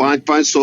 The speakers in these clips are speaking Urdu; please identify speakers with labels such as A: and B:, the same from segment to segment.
A: 500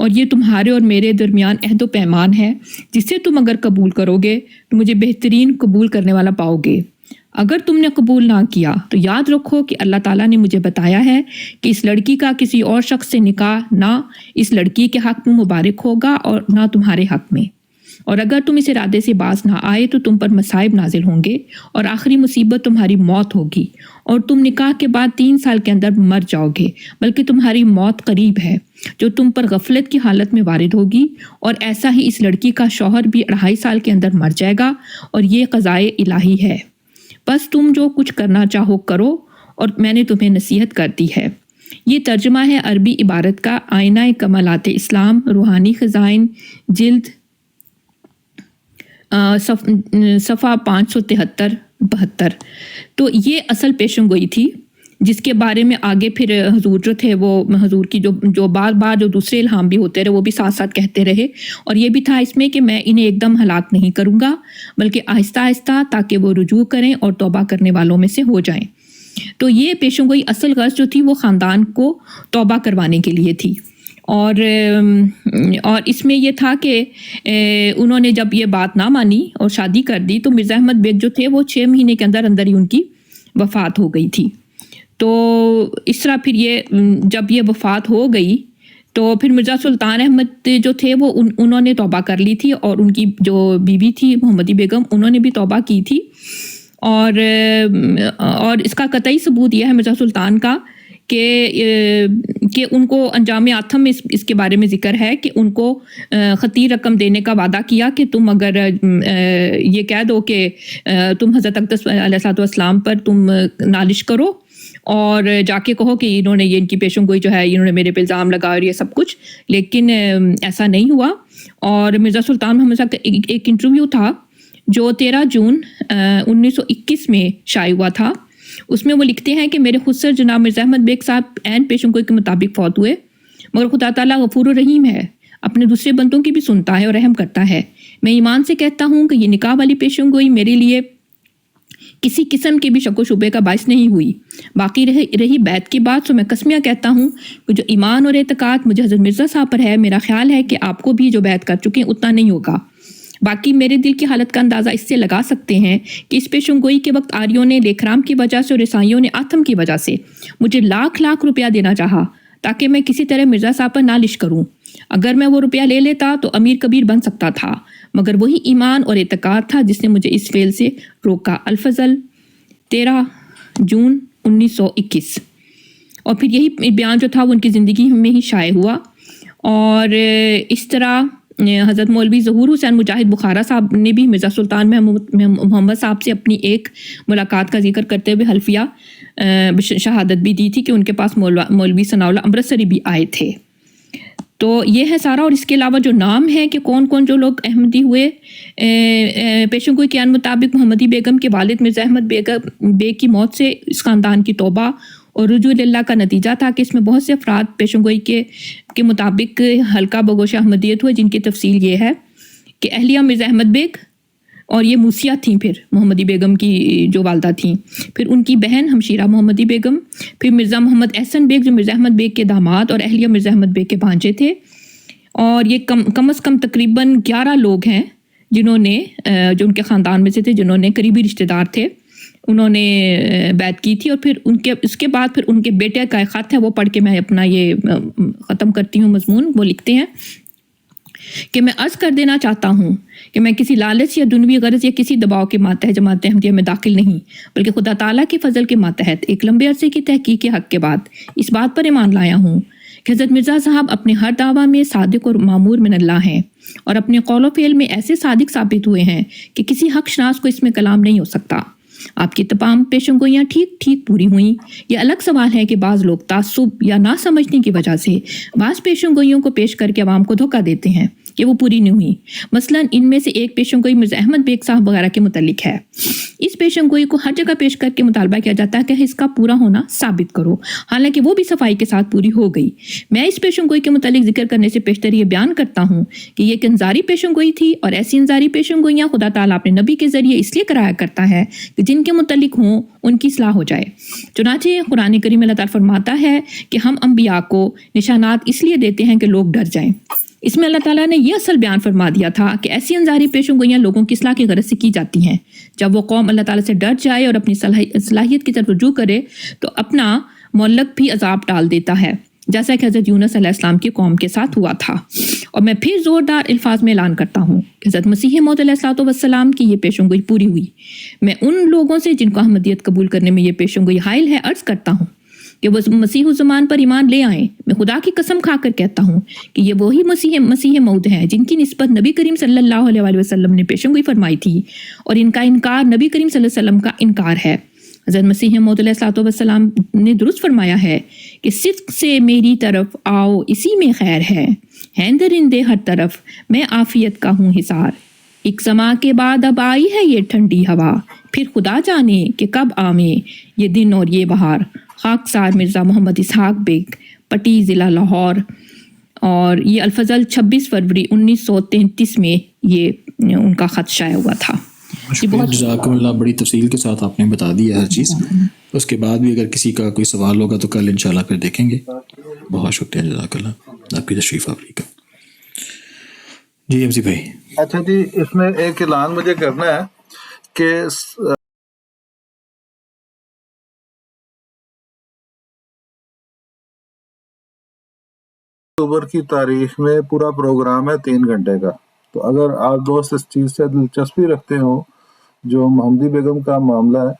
B: اور یہ تمہارے اور میرے درمیان عہد و پیمان ہے، جسے تم اگر قبول کرو گے تو مجھے بہترین قبول کرنے والا پاؤ گے۔ اگر تم نے قبول نہ کیا تو یاد رکھو کہ اللہ تعالیٰ نے مجھے بتایا ہے کہ اس لڑکی کا کسی اور شخص سے نکاح نہ اس لڑکی کے حق میں مبارک ہوگا اور نہ تمہارے حق میں، اور اگر تم اس ارادے سے باز نہ آئے تو تم پر مصائب نازل ہوں گے، اور آخری مصیبت تمہاری موت ہوگی، اور تم نکاح کے بعد 3 سال کے اندر مر جاؤ گے، بلکہ تمہاری موت قریب ہے جو تم پر غفلت کی حالت میں وارد ہوگی، اور ایسا ہی اس لڑکی کا شوہر بھی 2.5 سال کے اندر مر جائے گا، اور یہ قضائے الہی ہے۔ بس تم جو کچھ کرنا چاہو کرو، اور میں نے تمہیں نصیحت کر دی ہے۔ یہ ترجمہ ہے عربی عبارت کا آئینہ کمالات اسلام، روحانی خزائن، جلد صفحہ 573-72۔ تو یہ اصل پیشن گوئی تھی جس کے بارے میں آگے پھر حضور جو تھے وہ حضور کی جو بار بار جو دوسرے الہام بھی ہوتے رہے وہ بھی ساتھ ساتھ کہتے رہے، اور یہ بھی تھا اس میں کہ میں انہیں ایک دم ہلاک نہیں کروں گا بلکہ آہستہ آہستہ، تاکہ وہ رجوع کریں اور توبہ کرنے والوں میں سے ہو جائیں۔ تو یہ پیشن گوئی اصل غرض جو تھی وہ خاندان کو توبہ کروانے کے لیے تھی، اور اس میں یہ تھا کہ انہوں نے جب یہ بات نہ مانی اور شادی کر دی تو مرزا احمد بیگ جو تھے وہ 6 مہینے کے اندر اندر ہی ان کی وفات ہو گئی تھی۔ تو اس طرح پھر یہ جب یہ وفات ہو گئی تو پھر مرزا سلطان احمد جو تھے وہ انہوں نے توبہ کر لی تھی، اور ان کی جو بیوی تھی محمدی بیگم انہوں نے بھی توبہ کی تھی، اور اس کا قطعی ثبوت یہ ہے مرزا سلطان کا کہ ان کو انجام آتم میں اس کے بارے میں ذکر ہے کہ ان کو خطیر رقم دینے کا وعدہ کیا کہ تم اگر یہ کہہ دو کہ تم حضرت اقدس علیہ السلام پر تم نالش کرو اور جا کے کہو کہ انہوں نے یہ ان کی پیشن گوئی جو ہے انہوں نے میرے پہ الزام لگا اور یہ سب کچھ، لیکن ایسا نہیں ہوا۔ اور مرزا سلطان محمد صاحب کا ایک انٹرویو تھا جو 13 جون 1921 میں شائع ہوا تھا، اس میں وہ لکھتے ہیں کہ میرے خسر جناب مرزا احمد بیگ صاحب عین پیشن گوئی کے مطابق فوت ہوئے، مگر خدا تعالیٰ غفور و رحیم ہے، اپنے دوسرے بندوں کی بھی سنتا ہے اور رحم کرتا ہے۔ میں ایمان سے کہتا ہوں کہ یہ نکاح والی پیشن گوئی میرے لیے کسی قسم کے بھی شک و شبے کا باعث نہیں ہوئی۔ باقی رہی بیعت کی بات، تو میں قسمیہ کہتا ہوں کہ جو ایمان اور اعتقاد مجھے حضرت مرزا صاحب پر ہے، میرا خیال ہے کہ آپ کو بھی جو بیعت کر چکے ہیں اتنا نہیں ہوگا۔ باقی میرے دل کی حالت کا اندازہ اس سے لگا سکتے ہیں کہ اس پیشن گوئی کے وقت آریوں نے لیکرام کی وجہ سے اور عیسائیوں نے آتم کی وجہ سے مجھے لاکھ روپیہ دینا چاہا تاکہ میں کسی طرح مرزا صاحب پر نالش کروں۔ اگر میں وہ روپیہ لے لیتا تو امیر کبیر بن سکتا تھا، مگر وہی ایمان اور اعتقاد تھا جس نے مجھے اس فعل سے روکا۔ الفضل 13 جون 1921۔ اور پھر یہی بیان جو تھا وہ ان کی زندگی میں ہی شائع ہوا، اور اس طرح حضرت مولوی ظہور حسین مجاہد بخارا صاحب نے بھی مرزا سلطان محمد صاحب سے اپنی ایک ملاقات کا ذکر کرتے ہوئے حلفیہ شہادت بھی دی تھی کہ ان کے پاس مولوی ثناء اللہ امرتسری بھی آئے تھے۔ تو یہ ہے سارا، اور اس کے علاوہ جو نام ہے کہ کون کون جو لوگ احمدی ہوئے پیشن گوئی کے عین مطابق محمدی بیگم کے والد مرزا احمد بیگ کی موت سے اس خاندان کی توبہ اور رجوع اللہ کا نتیجہ تھا کہ اس میں بہت سے افراد پیشن گوئی کے مطابق حلقہ بگوش احمدیت ہوئے، جن کی تفصیل یہ ہے کہ اہلیہ مرزا احمد بیگ، اور یہ موسیہ تھیں پھر محمدی بیگم کی جو والدہ تھیں، پھر ان کی بہن ہمشیرہ محمدی بیگم، پھر مرزا محمد احسن بیگ جو مرزا احمد بیگ کے داماد اور اہلیہ مرزا احمد بیگ کے بھانجے تھے، اور یہ کم از کم تقریباً 11 لوگ ہیں جنہوں نے جو ان کے خاندان میں سے تھے، جنہوں نے قریبی رشتہ دار تھے، انہوں نے بیعت کی تھی۔ اور پھر اس کے بعد پھر ان کے بیٹے کا ایک خط ہے، وہ پڑھ کے میں اپنا یہ ختم کرتی ہوں مضمون۔ وہ لکھتے ہیں کہ میں عرض کر دینا چاہتا ہوں کہ میں کسی لالچ یا دنوی غرض یا کسی دباؤ کے ماتحت جماعت احمدیہ میں داخل نہیں، بلکہ خدا تعالیٰ کے فضل کے ماتحت ایک لمبے عرصے کی تحقیق کے حق کے بعد اس بات پر ایمان لایا ہوں کہ حضرت مرزا صاحب اپنے ہر دعویٰ میں صادق اور معمور من اللہ ہیں، اور اپنے قول و فعل میں ایسے صادق ثابت ہوئے ہیں کہ کسی حق شناس کو اس میں کلام نہیں ہو سکتا۔ آپ کی تمام پیشن گوئیاں ٹھیک پوری ہوئیں۔ یہ الگ سوال ہے کہ بعض لوگ تعصب یا نہ سمجھنے کی وجہ سے بعض پیشن گوئیوں کو پیش کر کے عوام کو دھوکہ دیتے ہیں، کہ وہ پوری نہیں ہوئی. مثلاً ان میں سے ایک پیشن گوئی مرزا احمد بیگ صاحب وغیرہ کے متعلق ہے. اس پیشن گوئی کو ہر جگہ پیش کر کے مطالبہ کیا جاتا ہے کہ اس کا پورا ہونا ثابت کرو، حالانکہ وہ بھی صفائی کے ساتھ پوری ہو گئی. میں اس پیشن گوئی کے متعلق ذکر کرنے سے پیشتر یہ بیان کرتا ہوں کہ یہ ایک انذاری پیشن گوئی تھی، اور ایسی انذاری پیشن گوئیاں خدا تعالیٰ اپنے نبی کے ذریعے اس لیے کرایا کرتا ہے کہ جن کے متعلق ہوں ان کی اصلاح ہو جائے. چنانچہ قرآن کریم اللہ تعالیٰ فرماتا ہے کہ ہم انبیاء کو نشانات اس لیے دیتے ہیں کہ لوگ ڈر جائیں. اس میں اللہ تعالیٰ نے یہ اصل بیان فرما دیا تھا کہ ایسی انذاری پیشن گوئیاں لوگوں کی اصلاح کی غرض سے کی جاتی ہیں. جب وہ قوم اللہ تعالیٰ سے ڈر جائے اور اپنی صلاحیت کی طرف رجوع کرے تو اپنا معلق بھی عذاب ڈال دیتا ہے، جیسا کہ حضرت یونس علیہ السلام کی قوم کے ساتھ ہوا تھا. اور میں پھر زوردار الفاظ میں اعلان کرتا ہوں کہ حضرت مسیح موعود علیہ الصلوۃ والسلام کی یہ پیشن گوئی پوری ہوئی. میں ان لوگوں سے جن کو احمدیت قبول کرنے میں یہ پیشن گوئی حائل ہے عرض کرتا ہوں کہ وہ مسیح الزمان پر ایمان لے آئیں. میں خدا کی قسم کھا کر کہتا ہوں کہ یہ وہی مسیح موعود ہیں جن کی نسبت نبی کریم صلی اللہ علیہ وآلہ وسلم نے پیشن گوئی فرمائی تھی، اور ان کا انکار نبی کریم صلی اللہ علیہ وسلم کا انکار ہے. حضرت مسیح موعود علیہ الصلوۃ والسلام نے درست فرمایا ہے کہ صدق سے میری طرف آؤ اسی میں خیر ہے درندے ہر طرف میں عافیت کا ہوں حصار. ایک زماں کے بعد اب آئی ہے یہ ٹھنڈی ہوا، پھر خدا جانے کہ کب آمے یہ دن اور یہ بہار. خاکسار مرزا محمد اسحاق بیگ، پٹی، ضلع لاہور. اور یہ الفضل 26 فروری 1933 میں یہ ان کا خط شائع ہوا تھا.
C: جزاکم اللہ، بڑی تفصیل کے ساتھ آپ نے بتا دی ہر چیز. اس کے بعد بھی اگر کسی کا کوئی سوال ہوگا تو کل انشاءاللہ پھر دیکھیں گے. بہت شکریہ، جزاک اللہ آپ کی تشریف آوری کا. جی ایم سی بھائی.
D: اچھا جی، اس میں ایک اعلان مجھے کرنا ہے کہ اکتوبر کی تاریخ میں پورا پروگرام ہے 3 گھنٹے کا. تو اگر آپ دوست اس چیز سے دلچسپی رکھتے ہوں جو محمدی بیگم کا معاملہ ہے،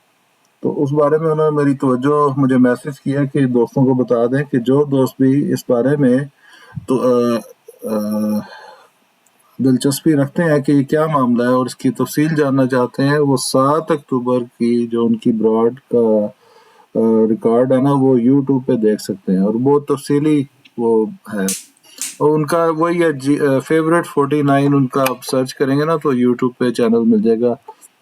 D: تو اس بارے میں انہوں نے میری توجہ مجھے میسج کیا کہ دوستوں کو بتا دیں کہ جو دوست بھی اس بارے میں تو دلچسپی رکھتے ہیں کہ یہ کیا معاملہ ہے اور اس کی تفصیل جاننا چاہتے ہیں، وہ 7 اکتوبر کی جو ان کی براڈ کا ریکارڈ ہے نا، وہ یوٹیوب پہ دیکھ سکتے ہیں، اور بہت تفصیلی وہ ہے. اور ان کا وہی ہے فیوریٹ 49، ان کا آپ سرچ کریں گے نا تو یوٹیوب پہ چینل مل جائے گا،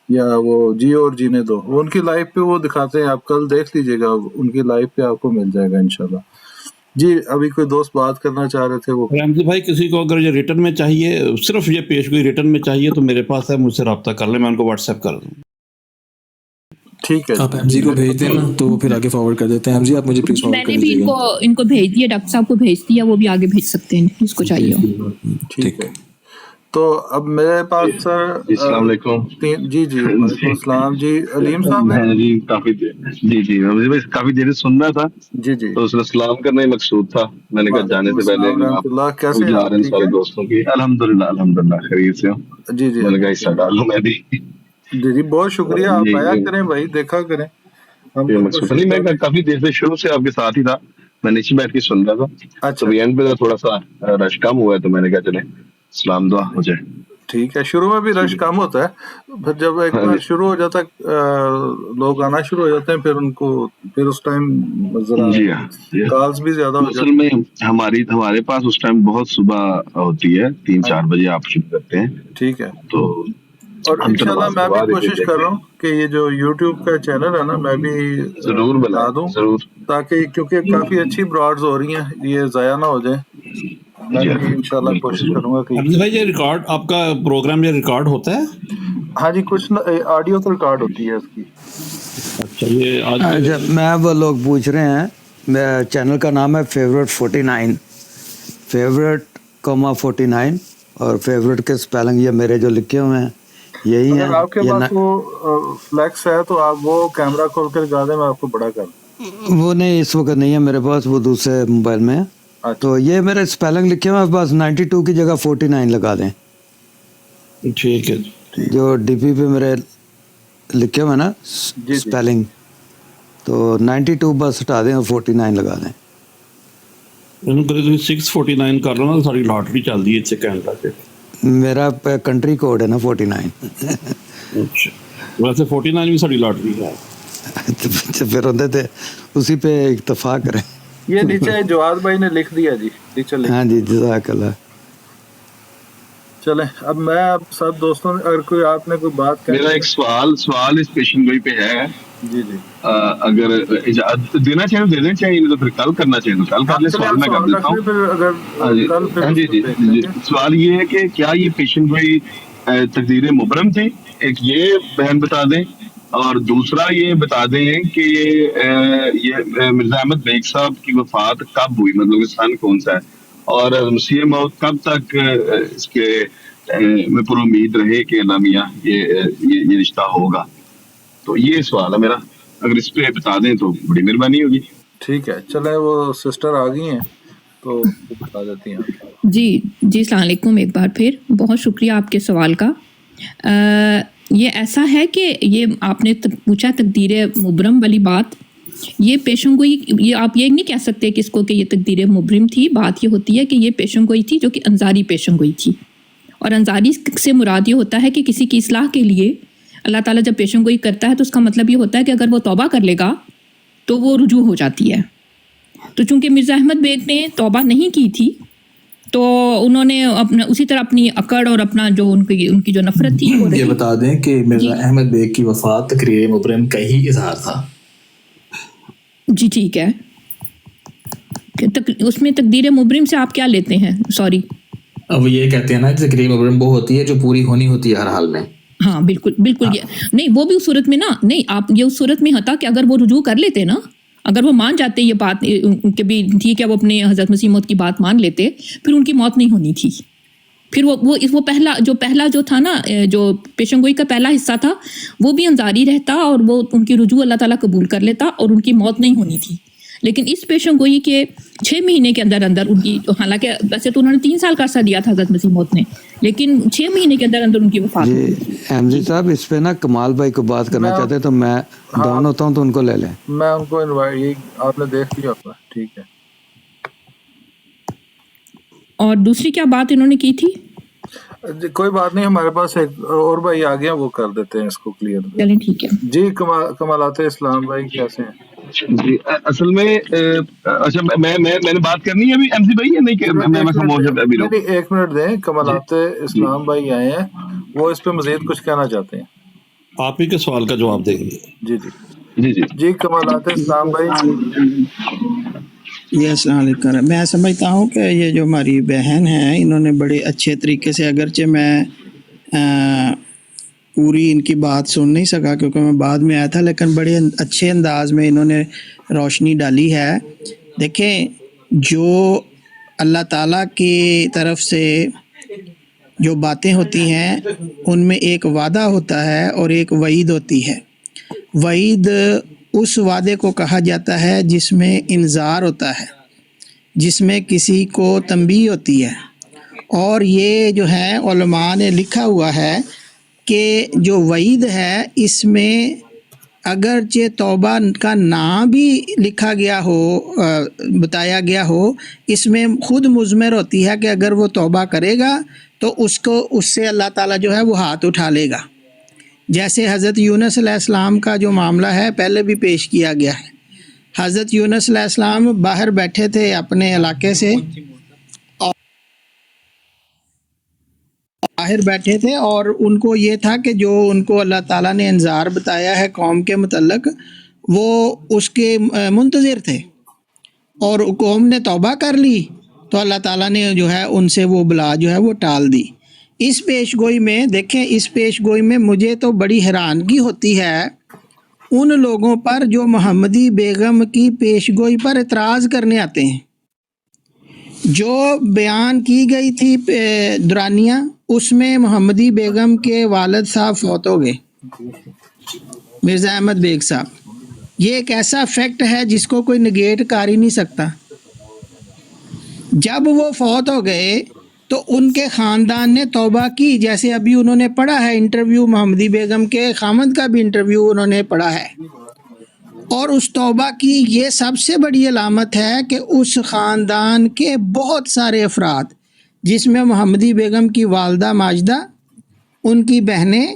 D: یا وہ جیو اور جینے دو، وہ ان کی لائف پہ وہ دکھاتے ہیں، آپ کل دیکھ لیجئے گا، ان کی لائف پہ آپ کو مل جائے گا انشاءاللہ. جی ابھی کوئی دوست بات کرنا چاہ رہے تھے وہ.
E: رحمتی بھائی، کسی کو اگر یہ ریٹرن میں چاہیے، صرف یہ پیش گوئی ریٹرن میں چاہیے تو میرے پاس ہے، مجھ سے رابطہ کر لیں، میں ان کو واٹس ایپ کر دوں.
D: ٹھیک ہے،
C: آپ ایم جی کو بھیج دینا تو پھر آگے فارورڈ کر دیتے ہیں. ایم جی آپ مجھے پلیز
B: میں
C: فارورڈ
B: نے
C: کر
B: بھی
C: دیجیے گا.
B: ان کو بھیج دیا، ڈاکٹر صاحب کو بھیج دیا، وہ بھی آگے بھیج سکتے ہیں جس کو چاہیے ہو.
D: ٹھیک ہے. تو اب میرے پاس سر
F: السلام علیکم.
D: جی وعلیکم السلام. جی علیم صاحب ہیں.
F: جی کافی دیر کافی دیر سن رہا تھا.
D: جی
F: تو اس میں سلام کرنا ہی مقصود تھا. میں نے کہا جانے سے پہلے
D: کیسے
F: ہیں سارے دوستوں کی. الحمدللہ خیریت سے ہوں.
D: جی
F: میں نے کہا حصہ ڈالوں میں بھی.
D: جی بہت شکریہ. آپ آیا کریں بھائی، دیکھا کریں.
F: نہیں، میں کافی دیر سے شروع سے آپ کے ساتھ ہی تھا، میں نیچے بیٹھ کے سن رہا تھا. تو اینڈ پہ تھوڑا سا رش کم ہوا ہے تو میں نے کہا چلے سلام دعا ہو جائے.
D: ٹھیک ہے. شروع میں بھی رش کم ہوتا ہے، پھر جب ایک بار شروع ہو جاتا ہے لوگ آنا شروع ہو جاتے ہیں، پھر ان کو پھر اس ٹائم ذرا کالز بھی زیادہ ہو جاتی ہیں.
F: ہمارے پاس اس ٹائم بہت صبح ہوتی ہے، 3-4 بجے آپ شروع کرتے ہیں.
D: ٹھیک ہے.
F: تو
D: اور انشاءاللہ میں بھی کوشش کر رہا ہوں کہ یہ جو یوٹیوب کا چینل ہے نا، میں بھی
F: ضرور بنا دوں
D: تاکہ، کیونکہ کافی اچھی براڈز ہو رہی ہیں، یہ ضائع نہ ہو جائیں. میں بھی انشاءاللہ کوشش کروں گا کہ
E: بھائی یہ ریکارڈ آپ کا پروگرام یہ ریکارڈ ہوتا ہے.
D: ہاں جی، کچھ آڈیو تو ریکارڈ ہوتی ہے اس کی.
E: اچھا، یہ
G: میں وہ لوگ پوچھ رہے ہیں، چینل کا نام ہے فیوریٹ 49، فیوریٹ,49، اور فیوریٹ کے سپیلنگ یہ میرے جو لکھے ہوئے ہیں یہی ہیں.
D: اگر آپ کے پاس وہ فلیکس ہے تو آپ وہ کیمرہ کھول کر دکھا دیں، میں آپ کو بڑا کر دوں.
G: وہ نہیں، اس وقت نہیں ہے میرے پاس، وہ دوسرے موبائل میں ہے. تو یہ میرے سپیلنگ لکھے ہوئے ہیں، بس 92 کی جگہ 49 لگا دیں.
E: ٹھیک ہے.
G: جو ڈی پی پہ میرے لکھے ہوئے نا سپیلنگ، تو 92 بس ہٹا دیں اور 49 لگا دیں.
E: 649 کر رہا نا، ساری لاٹری چل رہی ہے اس سے کینیڈا سے.
G: میرا کنٹری کوڈ ہے نا 49.
E: اچھا، ویسے 49 بھی ساری لاٹری ہے.
G: تو پھر ہوتے تھے اسی پہ اتفاق کریں.
D: یہ نیچے جواد بھائی نے لکھ دیا جی، نیچے.
G: ہاں جی، جزاک اللہ.
D: چلیں اب میں اب سب دوستوں اگر کوئی آپ نے کوئی بات کرنی
F: میرا ایک سوال اس پیشن گوئی پہ ہے.
D: جی جی
F: اگر اجازت دینا چاہیں تو دے دیں، چاہیے نہیں تو پھر کل کرنا چاہیے تو کل کر لیں. سوال میں کر دیتا ہوں.
D: پھر اگر کل پھر
F: ہاں جی جی جی. سوال یہ ہے کہ کیا یہ پیشن گوئی تقدیر مبرم تھی؟ ایک یہ بہن بتا دیں، اور دوسرا یہ بتا دیں کہ یہ مرزا احمد بیگ صاحب کی وفات کب ہوئی، مطلب کہ سن کون سا ہے، اور مسیح موت کب تک اس کے میں پر امید رہے کہ اللہ میاں یہ رشتہ ہوگا. تو یہ سوال ہے میرا، اگر اس پہ بتا دیں تو بڑی مہربانی ہوگی.
D: ٹھیک ہے. چلیں وہ سسٹر آ گئی ہیں تو بتا دیتی ہیں.
B: جی السلام علیکم. ایک بار پھر بہت شکریہ آپ کے سوال کا. یہ ایسا ہے کہ یہ آپ نے پوچھا تقدیر مبرم والی بات، یہ پیشن گوئی، یہ آپ یہ نہیں کہہ سکتے کہ اس کو کہ یہ تقدیر مبرم تھی. بات یہ ہوتی ہے کہ یہ پیشن گوئی تھی جو کہ انصاری پیشن گوئی تھی، اور انصاری سے مراد یہ ہوتا ہے کہ کسی کی اصلاح کے لیے اللہ تعالیٰ جب پیشن گوئی کرتا ہے تو اس کا مطلب یہ ہوتا ہے کہ اگر وہ توبہ کر لے گا تو وہ رجوع ہو جاتی ہے. تو چونکہ مرزا احمد بیگ نے توبہ نہیں کی تھی تو انہوں نے اپنا اسی طرح اپنی اکڑ اور اپنا جو ان کی جو نفرت تھی وہ
C: یہ بتا دیں کہ مرزا احمد بیگ کی وفات تقریر مبرم کا ہی اظہار تھا.
B: جی ٹھیک ہے. اس میں تقدیر مبرم سے آپ کیا لیتے ہیں؟ سوری،
C: اب یہ کہتے ہیں نا کہ تقریر مبرم وہ ہوتی ہے جو پوری ہونی ہوتی ہے ہر حال میں.
B: ہاں بالکل بالکل. یہ نہیں، وہ بھی اس صورت میں نا، نہیں آپ یہ اس صورت میں ہوتا کہ اگر وہ رجوع کر لیتے نا، اگر وہ مان جاتے یہ بات کہ بھی ٹھیک ہے وہ اپنے حضرت مسیح موت کی بات مان لیتے، پھر ان کی موت نہیں ہونی تھی. پھر وہ پہلا جو تھا نا، جو پیشن گوئی کا پہلا حصہ تھا، وہ بھی انصاری رہتا اور وہ ان کی رجوع اللہ تعالیٰ قبول کر لیتا اور ان کی موت نہیں ہونی تھی. لیکن اس پیشن گوئی کے 6 مہینے کے اندر ان کی، حالانکہ ویسے تو انہوں نے 3 سال کا عرصہ دیا تھا حضرت مسیح موت نے، لیکن 6 مہینے کے اندر ان کی وفات.
G: جی احمدی صاحب، اس پہ نا کمال بھائی کو بات کرنا چاہتے ہیں تو میں ڈاؤن ہوتا ہوں تو ان کو لے لیں.
D: میں ان کو انوائٹ، آپ نے دیکھ لیا ہوگا. ٹھیک ہے.
B: اور دوسری کیا بات انہوں نے کی تھی؟
D: کوئی بات نہیں، ہمارے پاس ایک اور بھائی آ گیا، وہ کر دیتے ہیں اس کو کلیئر.
B: چلیں ٹھیک ہے.
D: جی کمالات اسلام بھائی کیسے ہیں؟
F: جی اصل میں اچھا میں نے بات کرنی ہے ابھی ایم سی بھائی، یا نہیں کہ میں خاموش ابھی رہوں؟
D: نہیں، 1 منٹ دیں. کمالات اسلام بھائی آئے ہیں، وہ اس پہ مزید کچھ کہنا چاہتے ہیں.
E: آپ ہی کے سوال کا جواب دیں گے.
D: جی جی
F: جی جی
D: جی کمالات اسلام بھائی.
H: یہ السلام علیکم. میں سمجھتا ہوں کہ یہ جو ہماری بہن ہیں، انہوں نے بڑے اچھے طریقے سے، اگرچہ میں پوری ان کی بات سن نہیں سکا کیونکہ میں بعد میں آیا تھا، لیکن بڑے اچھے انداز میں انہوں نے روشنی ڈالی ہے. دیکھیں، جو اللہ تعالیٰ کی طرف سے جو باتیں ہوتی ہیں ان میں ایک وعدہ ہوتا ہے اور ایک وعید ہوتی ہے. وعید اس وعدے کو کہا جاتا ہے جس میں انذار ہوتا ہے، جس میں کسی کو تنبیہ ہوتی ہے. اور یہ جو ہے علماء نے لکھا ہوا ہے کہ جو وعید ہے اس میں اگرچہ توبہ کا نام بھی لکھا گیا ہو، بتایا گیا ہو، اس میں خود مضمر ہوتی ہے کہ اگر وہ توبہ کرے گا تو اس سے اللہ تعالیٰ جو ہے وہ ہاتھ اٹھا لے گا. جیسے حضرت یونس علیہ السلام کا جو معاملہ ہے پہلے بھی پیش کیا گیا ہے. حضرت یونس علیہ السلام باہر بیٹھے تھے اپنے علاقے سے، باہر بیٹھے تھے، اور ان کو یہ تھا کہ جو ان کو اللہ تعالیٰ نے انذار بتایا ہے قوم کے متعلق، وہ اس کے منتظر تھے، اور قوم نے توبہ کر لی تو اللہ تعالیٰ نے جو ہے ان سے وہ بلا جو ہے وہ ٹال دی. اس پیش گوئی میں دیکھیں، اس پیش گوئی میں مجھے تو بڑی حیرانگی ہوتی ہے ان لوگوں پر جو محمدی بیگم کی پیش گوئی پر اعتراض کرنے آتے ہیں. جو بیان کی گئی تھی دورانیہ، اس میں محمدی بیگم کے والد صاحب فوت ہو گئے، مرزا احمد بیگ صاحب. یہ ایک ایسا فیکٹ ہے جس کو کوئی نگیٹ کر ہی نہیں سکتا. جب وہ فوت ہو گئے تو ان کے خاندان نے توبہ کی، جیسے ابھی انہوں نے پڑھا ہے انٹرویو، محمدی بیگم کے خامد کا بھی انٹرویو انہوں نے پڑھا ہے، اور اس توبہ کی یہ سب سے بڑی علامت ہے کہ اس خاندان کے بہت سارے افراد، جس میں محمدی بیگم کی والدہ ماجدہ، ان کی بہنیں،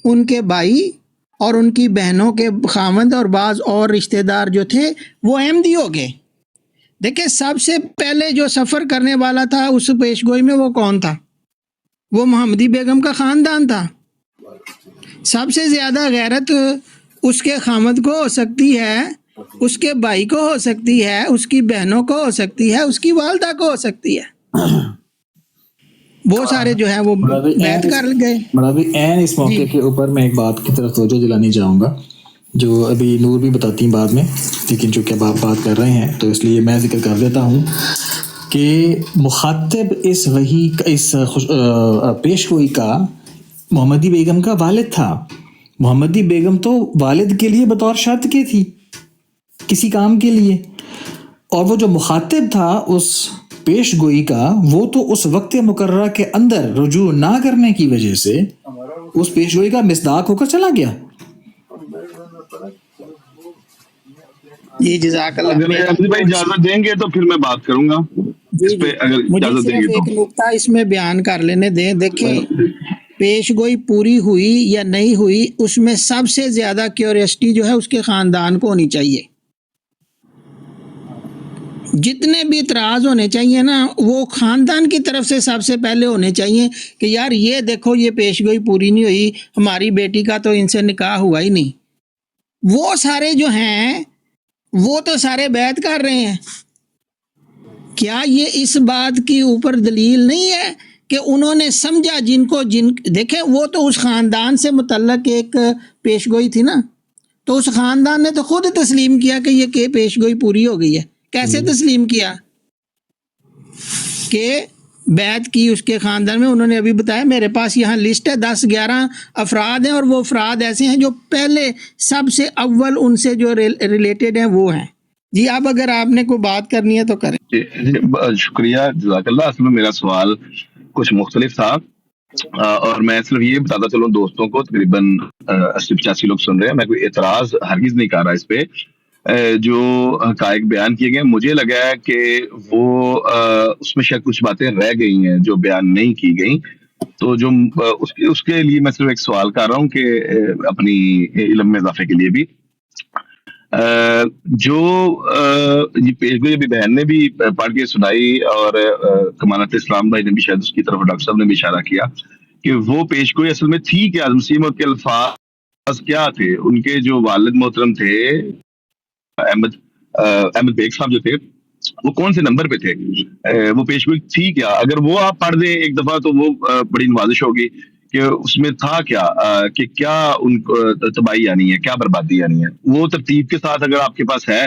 H: ان کے بھائی اور ان کی بہنوں کے خامد اور بعض اور رشتہ دار جو تھے وہ احمدی ہو گئے. دیکھیں، سب سے پہلے جو سفر کرنے والا تھا اس پیش گوئی میں وہ کون تھا؟ وہ محمدی بیگم کا خاندان تھا. سب سے زیادہ غیرت اس کے خامد کو ہو سکتی ہے، اس کے بھائی کو ہو سکتی ہے، اس کی بہنوں کو ہو سکتی ہے، اس کی والدہ کو ہو سکتی ہے. وہ سارے جو ہیں وہ بیعت کر گئے.
C: مرابی این اس موقع کے اوپر میں ایک بات کی طرف توجہ دلانی چاہوں گا جو ابھی نور بھی بتاتی ہیں بعد میں، لیکن چونکہ اب آپ بات کر رہے ہیں تو اس لیے میں ذکر کر دیتا ہوں کہ مخاطب اس وحی اس پیش گوئی کا محمدی بیگم کا والد تھا. محمدی بیگم تو والد کے لیے بطور شرط کی تھی کسی کام کے لیے، اور وہ جو مخاطب تھا اس پیش گوئی کا وہ تو اس وقت مقررہ کے اندر رجوع نہ کرنے کی وجہ سے اس پیش گوئی کا مصداق ہو کر چلا گیا.
H: جی جزاک اللہ.
F: اگر بھائی اجازت دیں گے تو پھر میں بات کروں گا اس پہ، اگر
H: مجھے
F: اجازت دیں
H: صرف
F: گے
H: ایک
F: تو.
H: نقطہ اس میں بیان کر لینے دیں. دیکھیں پیش گوئی پوری ہوئی یا نہیں ہوئی، اس میں سب سے زیادہ کیوریسٹی جو ہے اس کے خاندان کو ہونی چاہیے. جتنے بھی اعتراض ہونے چاہیے نا وہ خاندان کی طرف سے سب سے پہلے ہونے چاہیے کہ یار یہ دیکھو یہ پیش گوئی پوری نہیں ہوئی، ہماری بیٹی کا تو ان سے نکاح ہوا ہی نہیں. وہ سارے جو ہیں وہ تو سارے بیعت کر رہے ہیں. کیا یہ اس بات کی اوپر دلیل نہیں ہے کہ انہوں نے سمجھا دیکھیں وہ تو اس خاندان سے متعلق ایک پیش گوئی تھی نا، تو اس خاندان نے تو خود تسلیم کیا کہ یہ پیش گوئی پوری ہو گئی ہے. کیسے تسلیم کیا؟ کہ بیعت کی اس کے خاندان میں. انہوں نے ابھی بتایا میرے پاس یہاں لسٹ ہے 10-11 افراد ہیں، اور وہ افراد ایسے ہیں جو پہلے سب سے اول ان سے جو ریلیٹڈ ہیں وہ ہیں. جی اب اگر آپ نے کوئی بات کرنی ہے تو کریں.
F: جی شکریہ جزاک اللہ. اصل میں میرا سوال کچھ مختلف تھا، اور میں صرف یہ بتاتا چلوں دوستوں کو، تقریباً 80-85 لوگ سن رہے ہیں. میں کوئی اعتراض ہرگز نہیں کر رہا اس پہ. جو حقائق بیان کیے گئے مجھے لگا ہے کہ وہ اس میں شاید کچھ باتیں رہ گئی ہیں جو بیان نہیں کی گئیں. تو جو اس کے لیے میں صرف ایک سوال کر رہا ہوں کہ اپنی علم میں اضافے کے لیے بھی جو یہ پیش گوئی ابھی بہن نے بھی پڑھ کے سنائی، اور کمالات اسلام بھائی نے بھی شاید اس کی طرف ڈاکٹر صاحب نے بھی اشارہ کیا کہ وہ پیش گوئی اصل میں تھی کیا، مسیح موعود کے الفاظ کیا تھے. ان کے جو والد محترم تھے احمد بیگ صاحب جو تھے وہ کون سے نمبر پہ تھے، وہ پیش گوئی تھی کیا. اگر وہ آپ پڑھ دیں ایک دفعہ تو وہ بڑی نوازش ہوگی کہ اس میں تھا کیا، کہ کیا ان کو تباہی آنی ہے، کیا بربادی آنی ہے. وہ ترتیب کے ساتھ اگر آپ کے پاس ہے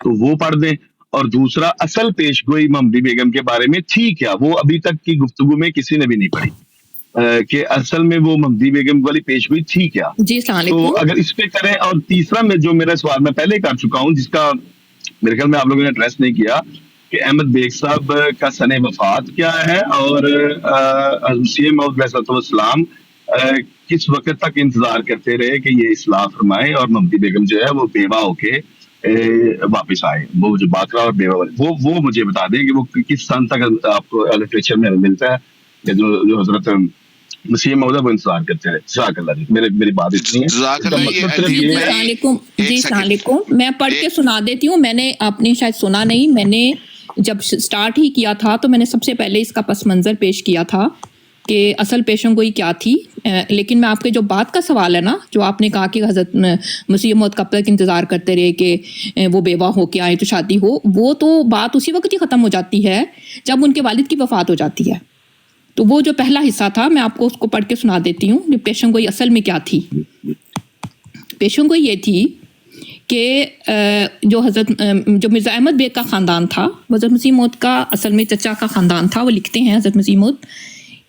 F: تو وہ پڑھ دیں. اور دوسرا اصل پیش گوئی محمدی بیگم کے بارے میں تھی کیا، وہ ابھی تک کی گفتگو میں کسی نے بھی نہیں پڑھی کہ اصل میں وہ محمدی بیگم والی پیش گوئی تھی کیا.
B: جی السلام
F: تو
B: علیکم.
F: اگر اس پہ کریں. اور تیسرا میں جو میرا سوال میں پہلے کر چکا ہوں جس کا میرے خیال میں آپ لوگوں نے ایڈریس نہیں کیا، کہ احمد بیگ صاحب کا سن وفات کیا ہے، اور مسیح موعود علیہ السلام کس وقت تک انتظار کرتے رہے کہ یہ اصلاح فرمائے اور محمدی بیگم جو ہے وہ بیوہ ہو کے واپس آئے. وہ جو باقرہ اور بیوہ وہ مجھے بتا دیں کہ وہ کس سن تک آپ کو لٹریچر میں ملتا ہے کہ جو حضرت مسیح موعود وہ انتظار کرتے رہے. جزاک اللہ. میری بات اتنی ہے.
B: جی السلام علیکم. جی السلام علیکم. میں پڑھ کے سنا دیتی ہوں. میں نے آپ نے شاید سنا نہیں، میں نے جب سٹارٹ ہی کیا تھا تو میں نے سب سے پہلے اس کا پس منظر پیش کیا تھا کہ اصل پیشن گوئی کیا تھی. لیکن میں آپ کے جو بات کا سوال ہے نا، جو آپ نے کہا کہ حضرت مسیح موعود کب تک انتظار کرتے رہے کہ وہ بیوہ ہو کے آئے تو شادی ہو، وہ تو بات اسی وقت ہی ختم ہو جاتی ہے جب ان کے والد کی وفات ہو جاتی ہے. تو وہ جو پہلا حصہ تھا میں آپ کو اس کو پڑھ کے سنا دیتی ہوں. پیشن گوئی اصل میں کیا تھی. پیشن گوئی یہ تھی کہ جو جو مرزا احمد بیگ کا خاندان تھا، حضرت مسیح موعود کا اصل میں چچا کا خاندان تھا. وہ لکھتے ہیں حضرت مسیح موعود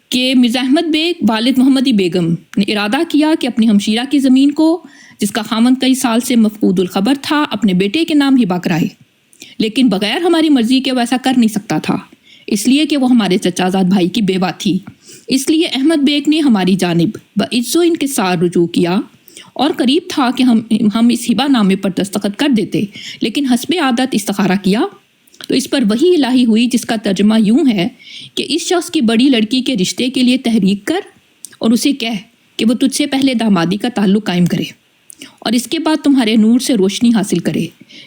B: کہ مرزا احمد بیگ والد محمدی بیگم نے ارادہ کیا کہ اپنی ہمشیرہ کی زمین کو، جس کا خاوند کئی سال سے مفقود الخبر تھا، اپنے بیٹے کے نام ہبا کرائے. لیکن بغیر ہماری مرضی کے وہ ایسا کر نہیں سکتا تھا، اس لیے کہ وہ ہمارے چچا زاد بھائی کی بیوہ تھی. اس لیے احمد بیگ نے ہماری جانب بعز و انکسار رجوع کیا، اور قریب تھا کہ ہم اس ہبا نامے پر دستخط کر دیتے، لیکن حسب عادت استخارہ کیا تو اس پر وحی الہی ہوئی جس کا ترجمہ یوں ہے کہ اس شخص کی بڑی لڑکی کے رشتے کے لیے تحریک کر اور اسے کہہ کہ وہ تجھ سے پہلے دامادی کا تعلق قائم کرے اور اس کے بعد تمہارے نور سے روشنی حاصل کرے.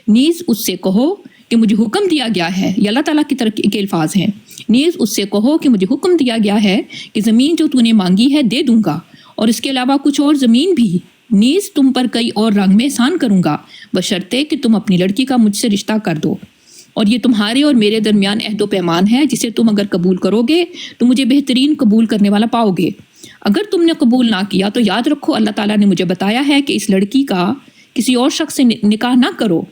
B: نیز اس سے کہو کہ مجھے حکم دیا گیا ہے، یہ اللہ تعالیٰ کی طرف کے الفاظ ہیں، نیز اس سے کہو کہ مجھے حکم دیا گیا ہے کہ زمین جو تو نے مانگی ہے دے دوں گا، اور اس کے علاوہ کچھ اور زمین بھی، نیز تم پر کئی اور رنگ میں احسان کروں گا، بشرطے کہ تم اپنی لڑکی کا مجھ سے رشتہ کر دو، اور یہ تمہارے اور میرے درمیان عہد و پیمان ہے، جسے تم اگر قبول کرو گے تو مجھے بہترین قبول کرنے والا پاؤ گے، اگر تم نے قبول نہ کیا تو یاد رکھو اللہ تعالیٰ نے مجھے بتایا ہے کہ اس لڑکی کا کسی اور شخص سے نکاح نہ کرو،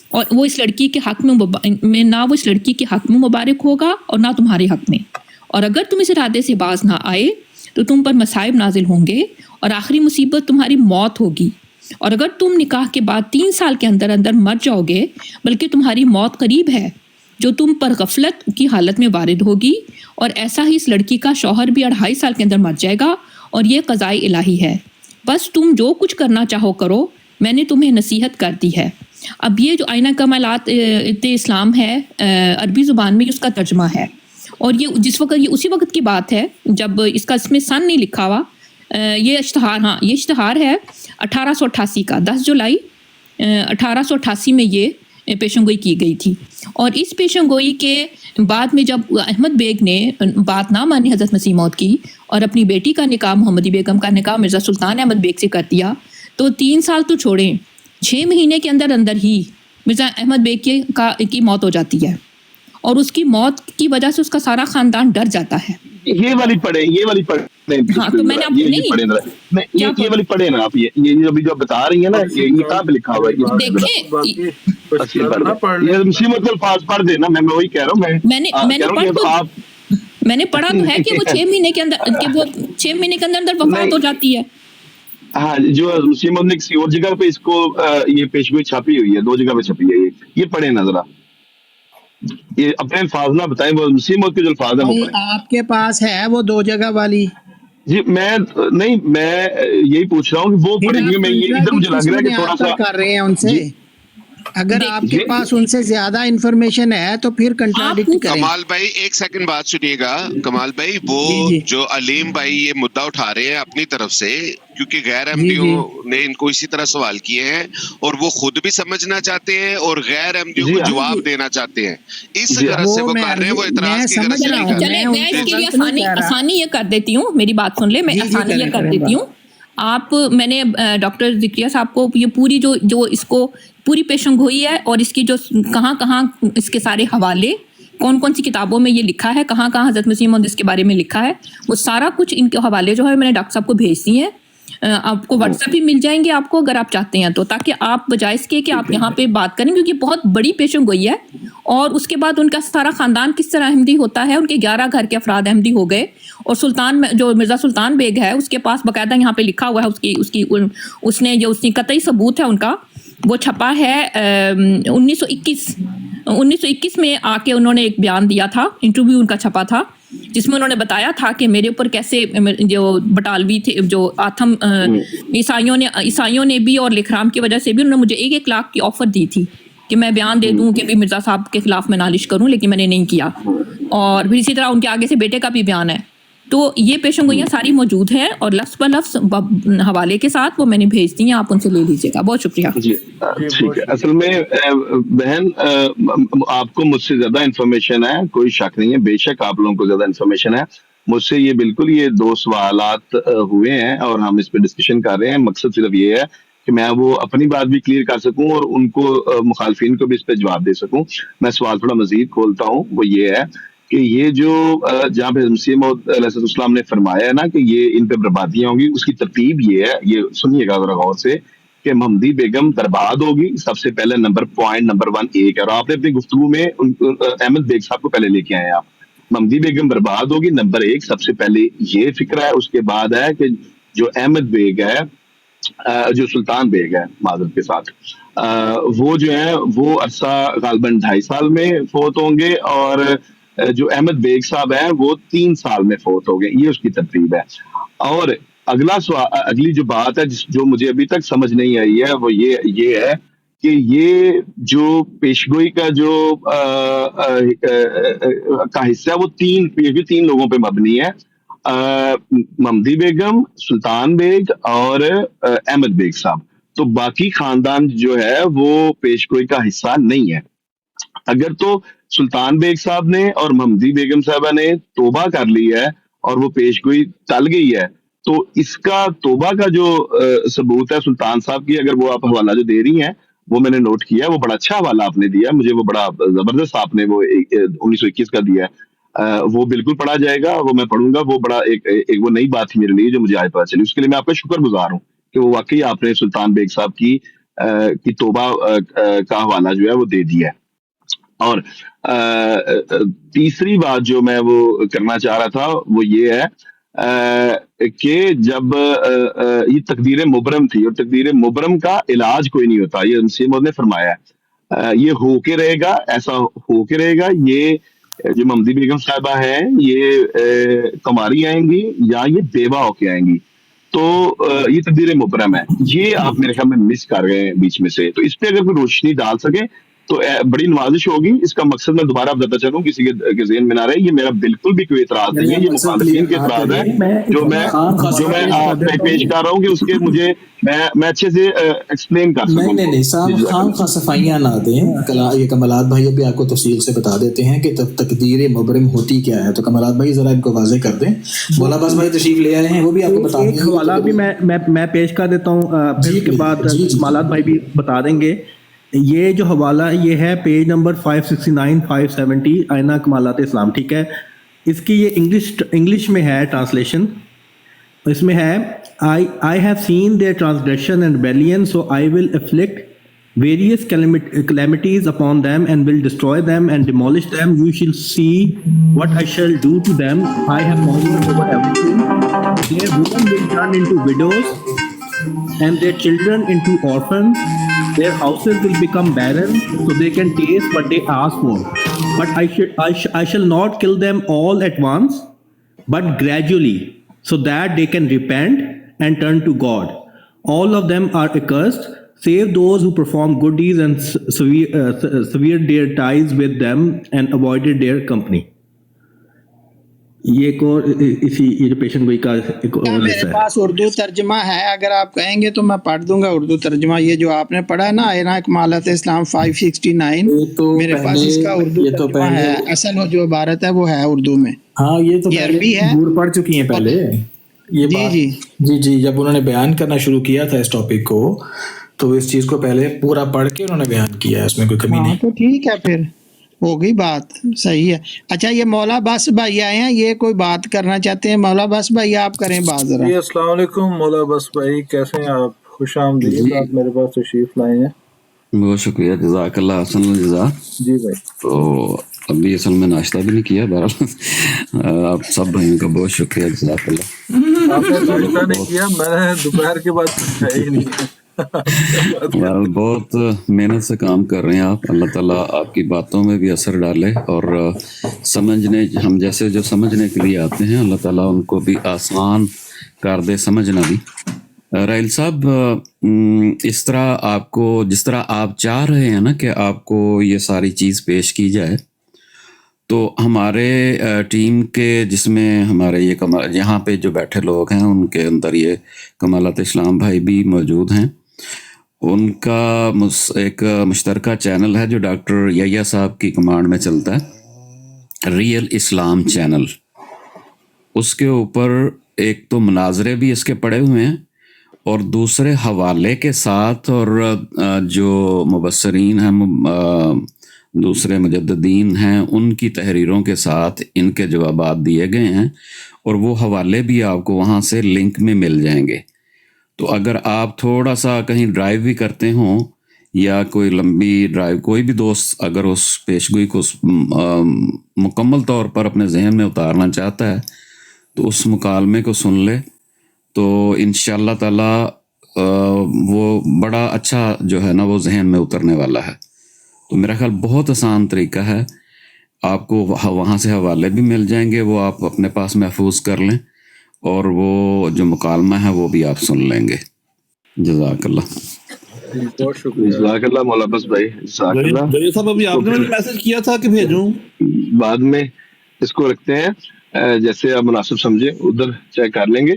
B: اور وہ اس لڑکی کے حق میں نہ وہ اس لڑکی کے حق میں مبارک ہوگا اور نہ تمہارے حق میں، اور اگر تم اس ارادے سے باز نہ آئے تو تم پر مصائب نازل ہوں گے، اور آخری مصیبت تمہاری موت ہوگی، اور اگر تم نکاح کے بعد 3 سال کے اندر اندر مر جاؤ گے، بلکہ تمہاری موت قریب ہے، جو تم پر غفلت کی حالت میں وارد ہوگی، اور ایسا ہی اس لڑکی کا شوہر بھی 2.5 سال کے اندر مر جائے گا، اور یہ قضاء الہی ہے، بس تم جو کچھ کرنا چاہو کرو، میں نے تمہیں نصیحت کر دی ہے۔ اب یہ جو آئینہ کمالات اسلام ہے عربی زبان میں اس کا ترجمہ ہے، اور یہ جس وقت یہ اسی وقت کی بات ہے جب اس میں سن نہیں لکھا ہوا، یہ اشتہار ہے 1888 کا، 10 جولائی 1888 میں یہ پیشن گوئی کی گئی تھی، اور اس پیشن گوئی کے بعد میں جب احمد بیگ نے بات نہ مانی حضرت مسیح موعود کی اور اپنی بیٹی کا نکاح محمدی بیگم کا نکاح مرزا سلطان احمد بیگ سے کر دیا، تو 3 سال تو چھوڑیں، 6 مہینے کے اندر اندر ہی مرزا احمد بیگ کی موت ہو جاتی ہے، اور اس کی موت کی وجہ سے اس کا سارا خاندان ڈر جاتا ہے۔
F: یہ والی پڑھیں
B: ہاں تو میں نے آپ کو
F: یہ والی پڑھیں نا آپ، یہ ابھی جو بتا رہی ہیں نا، یہ کہاں پہ لکھا ہوا ہے؟
B: دیکھیں
F: یہ مصیبت کے الفاظ پڑھ دینا، میں وہی کہہ رہا ہوں،
B: میں نے پڑھا تو ہے کہ وہ 6 مہینے کے اندر اندر وفات ہو جاتی ہے۔
F: ہاں، جو مسلم نے کسی اور جگہ پہ اس کو یہ پیشگوئی چھاپی ہوئی ہے، 2 جگہ پہ چھپی ہے، یہ پڑھیں نا ذرا، یہ اپنے الفاظ نہ بتائیں، وہ مسلم کے جو الفاظ ہیں وہ پڑھیں۔
H: آپ کے پاس ہے وہ 2 جگہ والی؟
F: جی میں یہی پوچھ رہا ہوں کہ وہ پڑھیں گے، میں یہ ادھر مجھے لگ رہا ہے کہ تھوڑا سا
H: کر رہے ہیں ان سے، اگر آپ کے پاس ان سے زیادہ انفارمیشن ہے تو پھر کنٹراڈکٹ کریں۔
A: کمال بھائی 1 سیکنڈ بات سنیے گا، کمال بھائی وہ جو علیم بھائی یہ مدعا اٹھا رہے ہیں اپنی طرف سے، کیونکہ غیر احمدیوں نے ان کو اسی طرح سوال کیے ہیں، اور وہ خود بھی سمجھنا چاہتے ہیں اور غیر احمدیوں کو جواب دینا چاہتے ہیں، اس غرض سے وہ کر رہے ہیں، وہ اعتراض کی غرض سے نہیں کر رہے۔
B: میں اس کے لیے آسانی یہ کر دیتی ہوں، میری بات سن لے، میں آسانی یہ کر دیتی ہوں۔ میں نے ڈاکٹر ذکریہ صاحب کو یہ پوری جو اس کو پوری پیشن گوئی ہے، اور اس کی جو کہاں اس کے سارے حوالے، کون سی کتابوں میں یہ لکھا ہے، کہاں حضرت مسیح موعود اس کے بارے میں لکھا ہے، وہ سارا کچھ ان کے حوالے جو ہے میں نے ڈاکٹر صاحب کو بھیج دی ہیں، آپ کو واٹس ایپ بھی مل جائیں گے آپ کو اگر آپ چاہتے ہیں تو، تاکہ آپ بجائے اس کے کہ آپ یہاں پہ بات کریں، کیونکہ بہت بڑی پیشن گوئی ہے، اور اس کے بعد ان کا سارا خاندان کس طرح احمدی ہوتا ہے، ان کے 11 گھر کے افراد احمدی ہو گئے، اور سلطان جو مرزا سلطان بیگ ہے اس کے پاس باقاعدہ یہاں پہ لکھا ہوا ہے، اس نے قطعی ثبوت ہے ان کا، وہ چھپا ہے 1921 میں آ کے انہوں نے ایک بیان دیا تھا، انٹرویو ان کا چھپا تھا، جس میں انہوں نے بتایا تھا کہ میرے اوپر کیسے جو بٹالوی تھے، جو آتھم عیسائیوں نے بھی اور لکھرام کی وجہ سے بھی انہوں نے مجھے 1 لاکھ کی آفر دی تھی کہ میں بیان دے دوں کہ بھی مرزا صاحب کے خلاف میں نالش کروں، لیکن میں نے نہیں کیا، اور پھر اسی طرح ان کے آگے سے بیٹے کا بھی بیان ہے، تو یہ پیشن گوئیاں ساری موجود ہیں، اور لفظ بہ لفظ حوالے کے ساتھ وہ میں نے بھیج دی ہیں، آپ ان سے لے لیجیے گا۔ بہت شکریہ۔
F: جی ٹھیک ہے، اصل میں بہن آپ کو مجھ سے زیادہ انفارمیشن ہے، کوئی شک نہیں ہے، بے شک آپ لوگوں کو زیادہ انفارمیشن ہے مجھ سے، یہ بالکل یہ 2 سوالات ہوئے ہیں اور ہم اس پہ ڈسکشن کر رہے ہیں، مقصد صرف یہ ہے کہ میں وہ اپنی بات بھی کلیئر کر سکوں اور ان کو مخالفین کو بھی اس پہ جواب دے سکوں۔ میں سوال تھوڑا مزید کھولتا ہوں، وہ یہ ہے کہ یہ جو جہاں پہ مسیح موعود علیہ السلام نے فرمایا ہے نا کہ یہ ان پہ بربادیاں ہوں گی، اس کی ترتیب یہ ہے، یہ سنیے گا ذرا غور سے، کہ محمدی بیگم برباد ہوگی، سب سے پہلے پوائنٹ نمبر 1 ایک ہے، اور آپ نے اپنی گفتگو میں احمد بیگ صاحب کو پہلے لے کے آئے ہیں، آپ محمدی بیگم برباد ہوگی، نمبر 1 سب سے پہلے یہ فکر ہے، اس کے بعد ہے کہ جو احمد بیگ ہے، جو سلطان بیگ ہے معذرت کے ساتھ، وہ جو ہے وہ عرصہ غالباً 2.5 سال میں فوت ہوں گے، اور جو احمد بیگ صاحب ہیں وہ 3 سال میں فوت ہو گئے، یہ اس کی ترتیب ہے۔ اور اگلی جو بات ہے جو مجھے ابھی تک سمجھ نہیں آئی ہے وہ یہ ہے کہ یہ جو پیشگوئی کا جو کا حصہ ہے وہ 3 لوگوں پہ مبنی ہے، محمدی بیگم، سلطان بیگ اور احمد بیگ صاحب، تو باقی خاندان جو ہے وہ پیشگوئی کا حصہ نہیں ہے۔ اگر تو سلطان بیگ صاحب نے اور محمدی بیگم صاحبہ نے توبہ کر لی ہے اور وہ پیش گوئی ٹل گئی ہے, تو اس کا توبہ کا جو ثبوت ہے سلطان صاحب کی, اگر وہ آپ حوالہ جو دے رہی ہیں وہ میں نے نوٹ کیا ہے, وہ بڑا اچھا حوالہ آپ نے دیا مجھے, وہ بڑا زبردست آپ نے وہ 1921 کا دیا ہے, وہ بالکل پڑھا جائے گا, وہ میں پڑھوں گا, وہ بڑا ایک وہ نئی بات تھی میرے لیے جو مجھے آج پتہ چلی, اس کے لیے میں آپ کا شکر گزار ہوں کہ وہ واقعی آپ نے سلطان بیگ صاحب کی توبہ کا حوالہ جو ہے وہ دے دیا ہے. اور تیسری بات جو میں وہ کرنا چاہ رہا تھا وہ یہ ہے کہ جب یہ تقدیر مبرم تھی, اور تقدیر مبرم کا علاج کوئی نہیں ہوتا, یہ مسیح موعود نے فرمایا ہے, یہ ہو کے رہے گا, ایسا ہو کے رہے گا. یہ جو محمدی بیگم صاحبہ ہیں یہ کماری آئیں گی یا یہ بیوہ ہو کے آئیں گی, تو یہ تقدیر مبرم ہے, یہ آپ میرے خیال میں مس کر گئے ہیں بیچ میں سے. تو اس پہ اگر کوئی روشنی ڈال سکے تو بڑی نوازش ہوگی. اس کا مقصد میں دوبارہ بتاتا چلوں کسی کے ذہن میں نہ رہے, یہ میرا بالکل بھی کوئی اعتراض نہیں ہے, یہ مخالفین کے اعتراض ہے جو میں آپ پہ پیش کر رہا ہوں کہ اس کے مجھے میں اچھے سے ایکسپلین کر سکوں.
C: نہیں صاحب خام خواہ صفائیاں نہ دیں. یہ کمالات بھائی ابھی آپ کو تفصیل سے بتا دیتے ہیں کہ تقدیر مبرم ہوتی کیا ہے, تو کمالات بھائی ذرا ان کو واضح کر دیں. مولا عباس بھائی تشریف لے آئے ہیں, وہ بھی آپ کو بتا دیں.
I: حوالہ بھی میں پیش کر دیتا ہوں, پھر اس کے بعد کمالات بھائی بھی بتا دیں گے. یہ جو حوالہ یہ ہے پیج نمبر 569 570 آئینہ کمالات اسلام, ٹھیک ہے. اس کی یہ انگلش میں ہے ٹرانسلیشن, اس میں ہے I have seen their transgression and rebellion, so I will afflict various calamities upon them and will destroy them and demolish them. You shall see what I shall do to them. I have power over everything. Their women will turn into widows and their children into orphans. Their houses will become barren, so they can taste what they ask for. But I shall not kill them all at once, but gradually, so that they can repent and turn to God. All of them are accursed, save those who perform good deeds and severed their ties with them and avoided their company. یہ ایک اور اسی یہ جو پیشن گوئی کا ایک اور
H: میرے پاس اردو ترجمہ ہے, اگر آپ کہیں گے تو میں پڑھ دوں گا اردو ترجمہ. یہ جو آپ نے پڑھا ہے نا آئینہ کمالات اسلام 569, میرے پاس اس کا اردو ترجمہ ہے. اصل جو عبارت ہے وہ ہے اردو میں.
C: ہاں یہ تو
H: عربی ہے,
C: دور پڑ چکی ہیں پہلے. جی جب انہوں نے بیان کرنا شروع کیا تھا اس ٹاپک کو تو اس چیز کو پہلے پورا پڑھ کے انہوں نے بیان کیا ہے, اس میں کوئی کمی نہیں.
H: تو ٹھیک ہے, پھر ہو گئی بات, صحیح ہے. اچھا یہ مولا عباس بھائی آئے ہیں, یہ کوئی بات کرنا چاہتے ہیں. مولا عباس بھائی آپ کریں بات ذرا.
D: السلام علیکم مولا عباس بھائی, کیسے ہیں آپ؟ خوش آمدید, آپ میرے پاس تشریف لائے ہیں.
J: بہت شکریہ, جزاک اللہ حسن الجزا.
D: جی بھائی.
J: تو ابھی اصل میں ناشتہ بھی نہیں کیا, بہرحال آپ سب بھائیوں کا بہت شکریہ, جزاک اللہ.
D: آپ نے ناشتہ نہیں کیا, میں نے دوپہر کے بعد کچھ کھایا ہی نہیں.
J: بہت محنت سے کام کر رہے ہیں آپ. اللہ تعالیٰ آپ کی باتوں میں بھی اثر ڈالے, اور سمجھنے ہم جیسے جو سمجھنے کے لیے آتے ہیں اللہ تعالیٰ ان کو بھی آسان کر دے سمجھنا بھی. رائل صاحب, اس طرح آپ کو جس طرح آپ چاہ رہے ہیں نا کہ آپ کو یہ ساری چیز پیش کی جائے, تو ہمارے ٹیم کے جس میں ہمارے یہ یہاں پہ جو بیٹھے لوگ ہیں ان کے اندر یہ کمالات اسلام بھائی بھی موجود ہیں. ان کا ایک مشترکہ چینل ہے جو ڈاکٹر یحییٰ صاحب کی کمانڈ میں چلتا ہے, ریئل اسلام چینل. اس کے اوپر ایک تو مناظرے بھی اس کے پڑے ہوئے ہیں, اور دوسرے حوالے کے ساتھ, اور جو مبصرین ہیں دوسرے مجددین ہیں ان کی تحریروں کے ساتھ ان کے جوابات دیے گئے ہیں, اور وہ حوالے بھی آپ کو وہاں سے لنک میں مل جائیں گے. تو اگر آپ تھوڑا سا کہیں ڈرائیو بھی کرتے ہوں یا کوئی لمبی ڈرائیو, کوئی بھی دوست اگر اس پیشگوئی کو مکمل طور پر اپنے ذہن میں اتارنا چاہتا ہے تو اس مکالمے کو سن لے, تو انشاءاللہ تعالی وہ بڑا اچھا جو ہے نا وہ ذہن میں اترنے والا ہے. تو میرا خیال بہت آسان طریقہ ہے, آپ کو وہاں سے حوالے بھی مل جائیں گے, وہ آپ اپنے پاس محفوظ کر لیں, اور وہ جو مکالمہ ہے وہ بھی آپ سن لیں گے. جزاک اللہ.
D: بہت شکریہ.
F: جزاک اللہ مولا عباس بھائی, جزاک اللہ.
E: صاحب ابھی آپ نے مجھے میسج کیا تھا کہ بھیجوں,
F: بعد میں اس کو رکھتے ہیں, جیسے آپ مناسب سمجھے ادھر چیک کر لیں گے.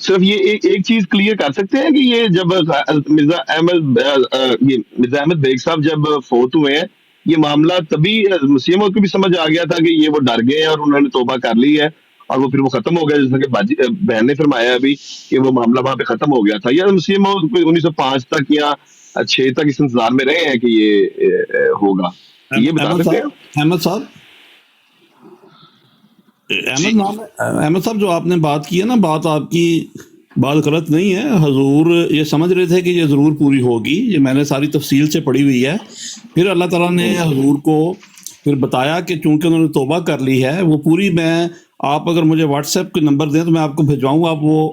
F: صرف یہ ایک چیز کلیئر کر سکتے ہیں کہ یہ جب مرزا احمد بیگ صاحب جب فوت ہوئے ہیں, یہ معاملہ تبھی مسیح موعود کو بھی سمجھ آ گیا تھا کہ یہ وہ ڈر گئے ہیں اور انہوں نے توبہ کر لی ہے اور وہ پھر وہ ختم ہو گیا، جیسا کہ بہن نے فرمایا ابھی کہ وہ معاملہ وہاں پہ ختم ہو گیا تھا، یا مسیح موعود 1905 تک یا 6 تک اس انتظار میں رہے ہیں کہ یہ ہوگا؟ یہ بتا سکتے ہیں
E: احمد صاحب؟ احمد صاحب جو آپ نے بات کی ہے نا، بات آپ کی بات غلط نہیں ہے. حضور یہ سمجھ رہے تھے کہ یہ ضرور پوری ہوگی، یہ میں نے ساری تفصیل سے پڑھی ہوئی ہے. پھر اللہ تعالیٰ نے حضور کو پھر بتایا کہ چونکہ انہوں نے توبہ کر لی ہے وہ پوری، میں آپ اگر مجھے واٹس ایپ کے نمبر دیں تو میں آپ کو بھیجواؤں گا، آپ وہ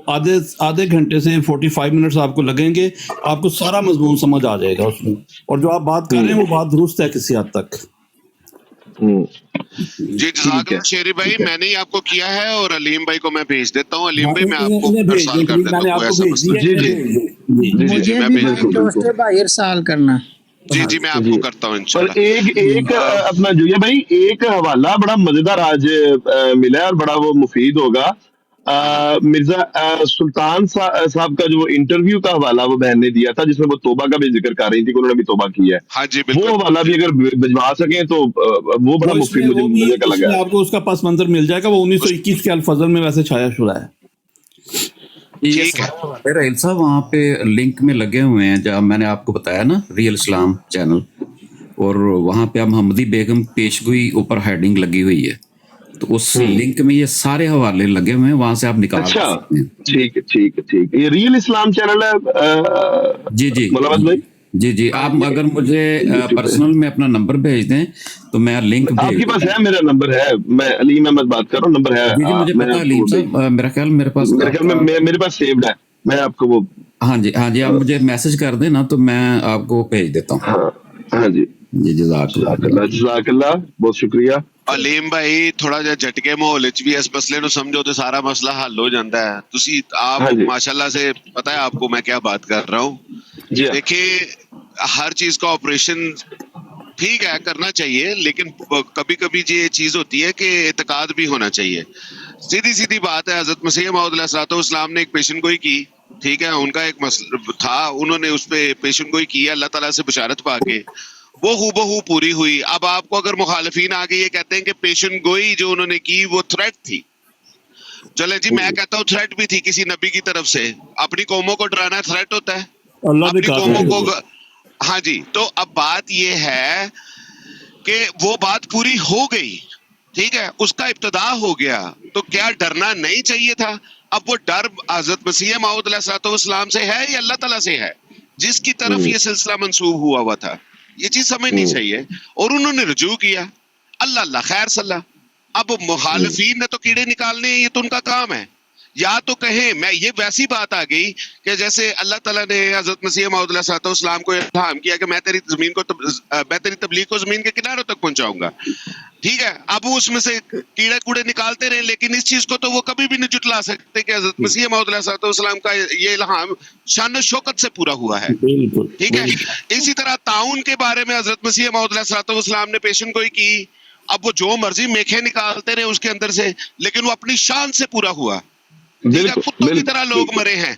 E: آدھے گھنٹے سے 45 منٹس آپ کو لگیں گے، آپ کو سارا مضمون سمجھ آ جائے گا اس میں. اور جو آپ بات کر رہے ہیں وہ بات درست ہے کسی حد تک.
A: جی جزاک اللہ شیری بھائی، میں نے ہی آپ کو کیا ہے اور علیم بھائی کو میں بھیج دیتا ہوں. علیم بھائی میں آپ کو ارسال کر دیتا ہوں، کوئی ایسا مسئلہ
H: مجھے بھی دوست بھائی ارسال کرنا.
A: جی میں آپ کو کرتا ہوں
F: اور
A: انشاءاللہ.
F: ایک اپنا جویا بھائی ایک حوالہ بڑا مزیدار آج ملا ہے اور بڑا وہ مفید ہوگا. مرزا سلطان صاحب کا جو انٹرویو کا حوالہ وہ بہن نے دیا تھا جس میں وہ توبہ کا بھی ذکر کر رہی تھی کہ انہوں نے بھی توبہ کی ہے.
A: ہاں جی
F: وہ حوالہ بھی اگر بھجوا سکیں تو وہ بڑا مفید مجھے کا لگا ہے.
E: آپ کو اس کا پس منظر مل جائے گا، وہ 1921 کے الفضل میں ویسے چھایا شدہ ہے.
J: رحیل صاحب وہاں پہ لنک میں لگے ہوئے ہیں، جہاں میں نے آپ کو بتایا نا ریئل اسلام چینل، اور وہاں پہ محمدی بیگم پیشگوئی اوپر ہیڈنگ لگی ہوئی ہے، تو اس لنک میں یہ سارے حوالے لگے ہوئے ہیں، وہاں سے آپ نکال سکتے ہیں.
F: ٹھیک ہے. یہ ریئل اسلام چینل ہے
J: جی
F: ملامت بھائی؟
J: جی آپ اگر مجھے پرسنل میں اپنا نمبر بھیج دیں تو میں لنک
F: آپ کے پاس ہے؟ میرا نمبر ہے، میں علیم احمد بات کر رہا ہوں، نمبر ہے.
J: جی مجھے پتا علیم صاحب، میرا خیال میرے
F: پاس سیوڈ ہے، میں آپ کو وہ
J: ہاں جی آپ مجھے میسج کر دیں نا تو میں آپ کو بھیج دیتا ہوں.
F: ہاں جی
J: جزاک
F: اللہ، بہت شکریہ.
A: علیم بھائی تھوڑا جہا جھٹکے ماحول وچ بھی اس مسئلے نو سمجھو تو سارا مسئلہ حل ہو جاتا ہے. تسی آپ ماشاءاللہ سے پتہ ہے آپ کو میں کیا بات کر رہا ہوں. دیکھیں ہر چیز کا آپریشن ٹھیک ہے کرنا چاہیے، لیکن کبھی کبھی یہ چیز ہوتی ہے کہ اعتقاد بھی ہونا چاہیے. سیدھی بات ہے، حضرت مسیح موعود علیہ الصلوۃ والسلام نے ایک پیشن گوئی کی، ٹھیک ہے، ان کا ایک مسئلہ تھا، انہوں نے اس پہ پیشن گوئی کی اللہ تعالیٰ سے بشارت پا کے، وہ ہو بہو پوری ہوئی. اب آپ کو اگر مخالفین آگے یہ کہتے ہیں کہ پیشن گوئی جو انہوں نے کی وہ تھریٹ تھی، چلے جی میں کہتا ہوں تھریٹ بھی تھی کسی نبی کی طرف سے. اپنی قوموں کو ڈرانا تھریٹ ہوتا ہے، اپنی قوموں کو. ہاں جی، تو اب بات یہ ہے کہ وہ بات پوری ہو گئی، ٹھیک ہے، اس کا ابتدا ہو گیا، تو کیا ڈرنا نہیں چاہیے تھا؟ اب وہ ڈر حضرت مسیح موعود علیہ الصلوۃ والسلام سے ہے یا اللہ تعالیٰ سے ہے جس کی طرف یہ سلسلہ منسوب ہوا تھا؟ یہ چیز سمجھنی چاہیے. اور انہوں نے رجوع کیا، اللہ خیر صلاح. اب مخالفین نے تو کیڑے نکالنے ہیں، یہ تو ان کا کام ہے. یا تو کہیں میں یہ ویسی بات آ گئی کہ جیسے اللہ تعالیٰ نے حضرت مسیح موعود علیہ الصلوۃ والسلام کو الہام کیا کہ میں تیری تبلیغ کو زمین کے کناروں تک پہنچاؤں گا، ٹھیک ہے. اب اس میں سے کیڑے کوڑے نکالتے رہے، لیکن اس چیز کو تو وہ کبھی بھی نہیں جٹلا سکتے کہ حضرت مسیح موعود علیہ الصلوۃ والسلام کا یہ الہام شان و شوکت سے پورا ہوا ہے، ٹھیک ہے. اسی طرح تعاون کے بارے میں حضرت مسیح موعود علیہ الصلوۃ والسلام نے پیشن گوئی کی. اب وہ جو مرضی میکھیں نکالتے رہے اس کے اندر سے، لیکن وہ اپنی شان سے پورا ہوا، ٹھیک ہے. کتوں کی طرح لوگ مرے ہیں،